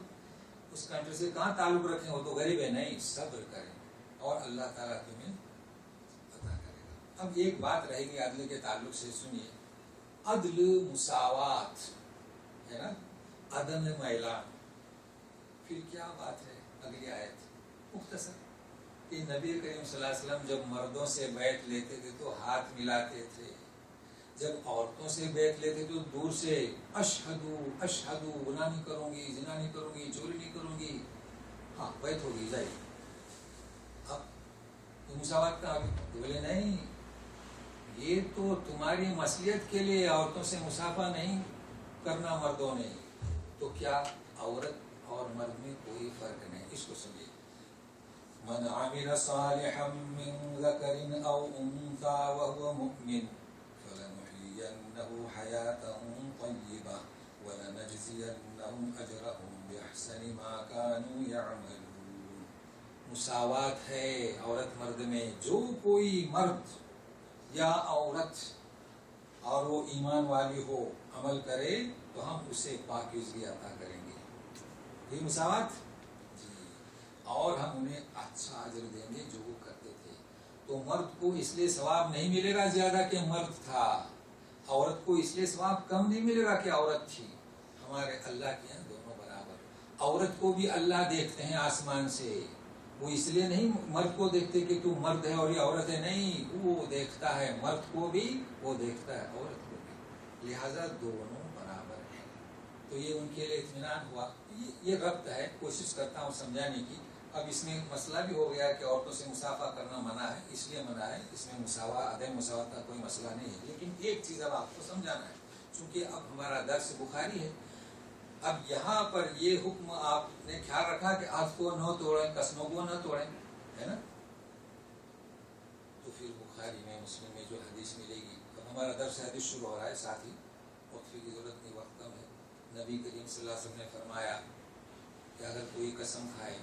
اس کنٹری سے کہاں تعلق رکھیں، وہ تو غریب ہے. نہیں، صبر کریں اور اللہ تعالیٰ تمہیں عطا کرے گا. اب ایک بات رہے گی عدل کے تعلق سے، سنیے. عدل مساوات ہے نا، عدم میلان. پھر کیا بات ہے اگلی آیت مختصر کہ نبی کریم صلی اللہ علیہ وسلم جب مردوں سے بیعت لیتے تھے تو ہاتھ ملاتے تھے، جب عورتوں سے بیعت لیتے تو دور سے اشہدو اشہدو، گناہ نہیں کروں گی، زنا نہیں کروں گی، چوری نہیں کروں گی. ہاں بیعت ہوگی جائے. اب مساوات کا بولے نہیں، یہ تو تمہاری مصلحت کے لیے عورتوں سے مسافہ نہیں کرنا مردوں نے. تو کیا عورت اور مرد میں کوئی فرق نہیں. اس کو سنیے. من عمل صالحا من ذكر او انثى وهو مؤمن فلنحيينه حياة طيبة ولنجزينهم اجرهم باحسن ما كانوا يعملون. مساوات ہے عورت مرد میں. جو کوئی مرد یا عورت اور وہ ایمان والی ہو عمل کرے تو ہم اسے پاکیزگی عطا کریں گے. یہ مساوات، اور ہم انہیں اچھا اجر دیں گے جو وہ کرتے تھے. تو مرد کو اس لیے ثواب نہیں ملے گا زیادہ کہ مرد تھا، عورت کو اس لیے ثواب کم نہیں ملے گا کہ عورت تھی. ہمارے اللہ کے ہیں دونوں برابر. عورت کو بھی اللہ دیکھتے ہیں آسمان سے. وہ اس لیے نہیں مرد کو دیکھتے کہ تو مرد ہے اور یہ عورت ہے. نہیں، وہ دیکھتا ہے مرد کو بھی، وہ دیکھتا ہے عورت کو بھی. لہذا دونوں برابر ہیں. تو یہ ان کے لیے اطمینان ہوا. یہ ربط ہے، کوشش کرتا ہوں سمجھانے کی. اب اس میں مسئلہ بھی ہو گیا کہ عورتوں سے مسافہ کرنا منع ہے. اس لیے منع ہے، اس میں مساوات عدم مساوات کا کوئی مسئلہ نہیں ہے. لیکن ایک چیز اب آپ کو سمجھانا ہے، چونکہ اب ہمارا درس بخاری ہے. اب یہاں پر یہ حکم آپ نے خیال رکھا کہ عہد کو نہ توڑیں، قسموں کو نہ توڑیں، ہے نا. تو پھر بخاری میں، مسلم میں جو حدیث ملے گی. اب ہمارا درس حدیث شروع ہو رہا ہے، ساتھ ہی وقفے کی ضرورت نہیں، وقت کم ہے. نبی کریم صلی اللہ علیہ وسلم نے فرمایا کہ اگر کوئی قسم کھائے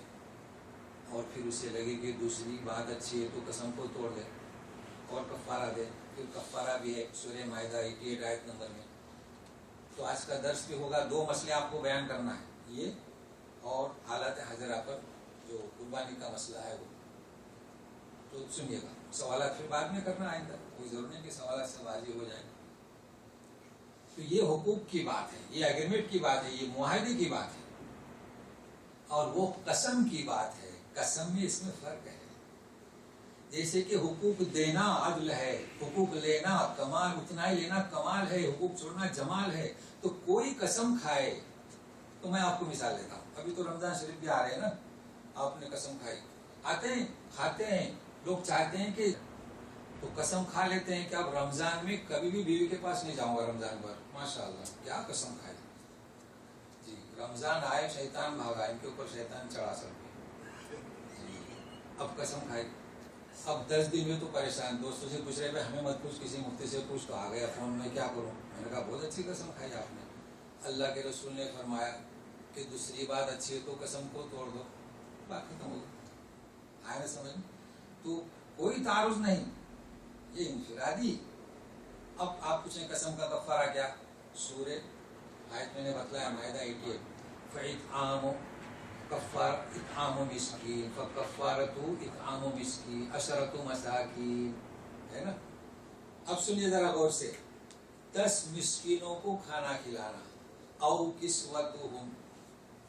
اور پھر اسے لگے کہ دوسری بات اچھی ہے تو قسم کو توڑ دے اور کفارہ دے. پھر کفارہ بھی ہے سورہ مائدہ 88 آیت نمبر میں. تو آج کا درس بھی ہوگا. 2 مسئلے آپ کو بیان کرنا ہے، یہ اور حالات حاضرہ پر جو قربانی کا مسئلہ ہے وہ. تو سنیے گا. سوالات پھر بعد میں کرنا آئندہ، کوئی ضرور نہیں کہ سوالات سے واضح ہو جائیں. تو یہ حقوق کی بات ہے، یہ ایگریمنٹ کی بات ہے، یہ معاہدے کی بات ہے. اور وہ قسم کی بات ہے. قسم میں اس میں فرق ہے. جیسے کہ حقوق دینا عدل ہے، حقوق لینا کمال، اتنا ہی لینا کمال ہے، حقوق چھوڑنا جمال ہے. تو کوئی قسم کھائے تو میں آپ کو مثال دیتا ہوں. ابھی تو رمضان شریف بھی آ رہے ہیں نا. آپ نے قسم کھائی، آتے ہیں کھاتے ہیں، لوگ چاہتے ہیں کہ تو قسم کھا لیتے ہیں کہ اب رمضان میں کبھی بھی بیوی کے پاس نہیں جاؤں گا رمضان بھر. ماشاءاللہ کیا قسم کھائی. جی رمضان آئے شیطان بھاگا، ان کے اوپر شیطان چڑھا سکتے. اب قسم کھائی. اب 10 دن میں تو پریشان، دوستوں سے پوچھ رہے بھائی ہمیں مت پوچھ، کسی مفتی سے پوچھ. تو آ گیا فون میں، کیا کروں. میں نے کہا بہت اچھی قسم کھائی آپ نے. اللہ کے رسول نے فرمایا کہ دوسری بات اچھی ہے تو قسم کو توڑ دو، بات ختم ہو گئی. آئے نا سمجھ. تو کوئی تعارض نہیں، یہ انفرادی. اب آپ پوچھیں قسم کا کفارہ کیا. سورہ آیت میں نے بتلایا مائدہ 88. فَإِطْعَامُ کفار اطعام مسکین فکفارۃ اطعام مسکین 10 مساکین، ہے نا. اب سنیے ذرا غور سے. 10 مسکینوں کو کھانا کھلانا. او کسوتہم،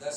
10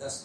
10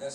10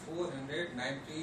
490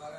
12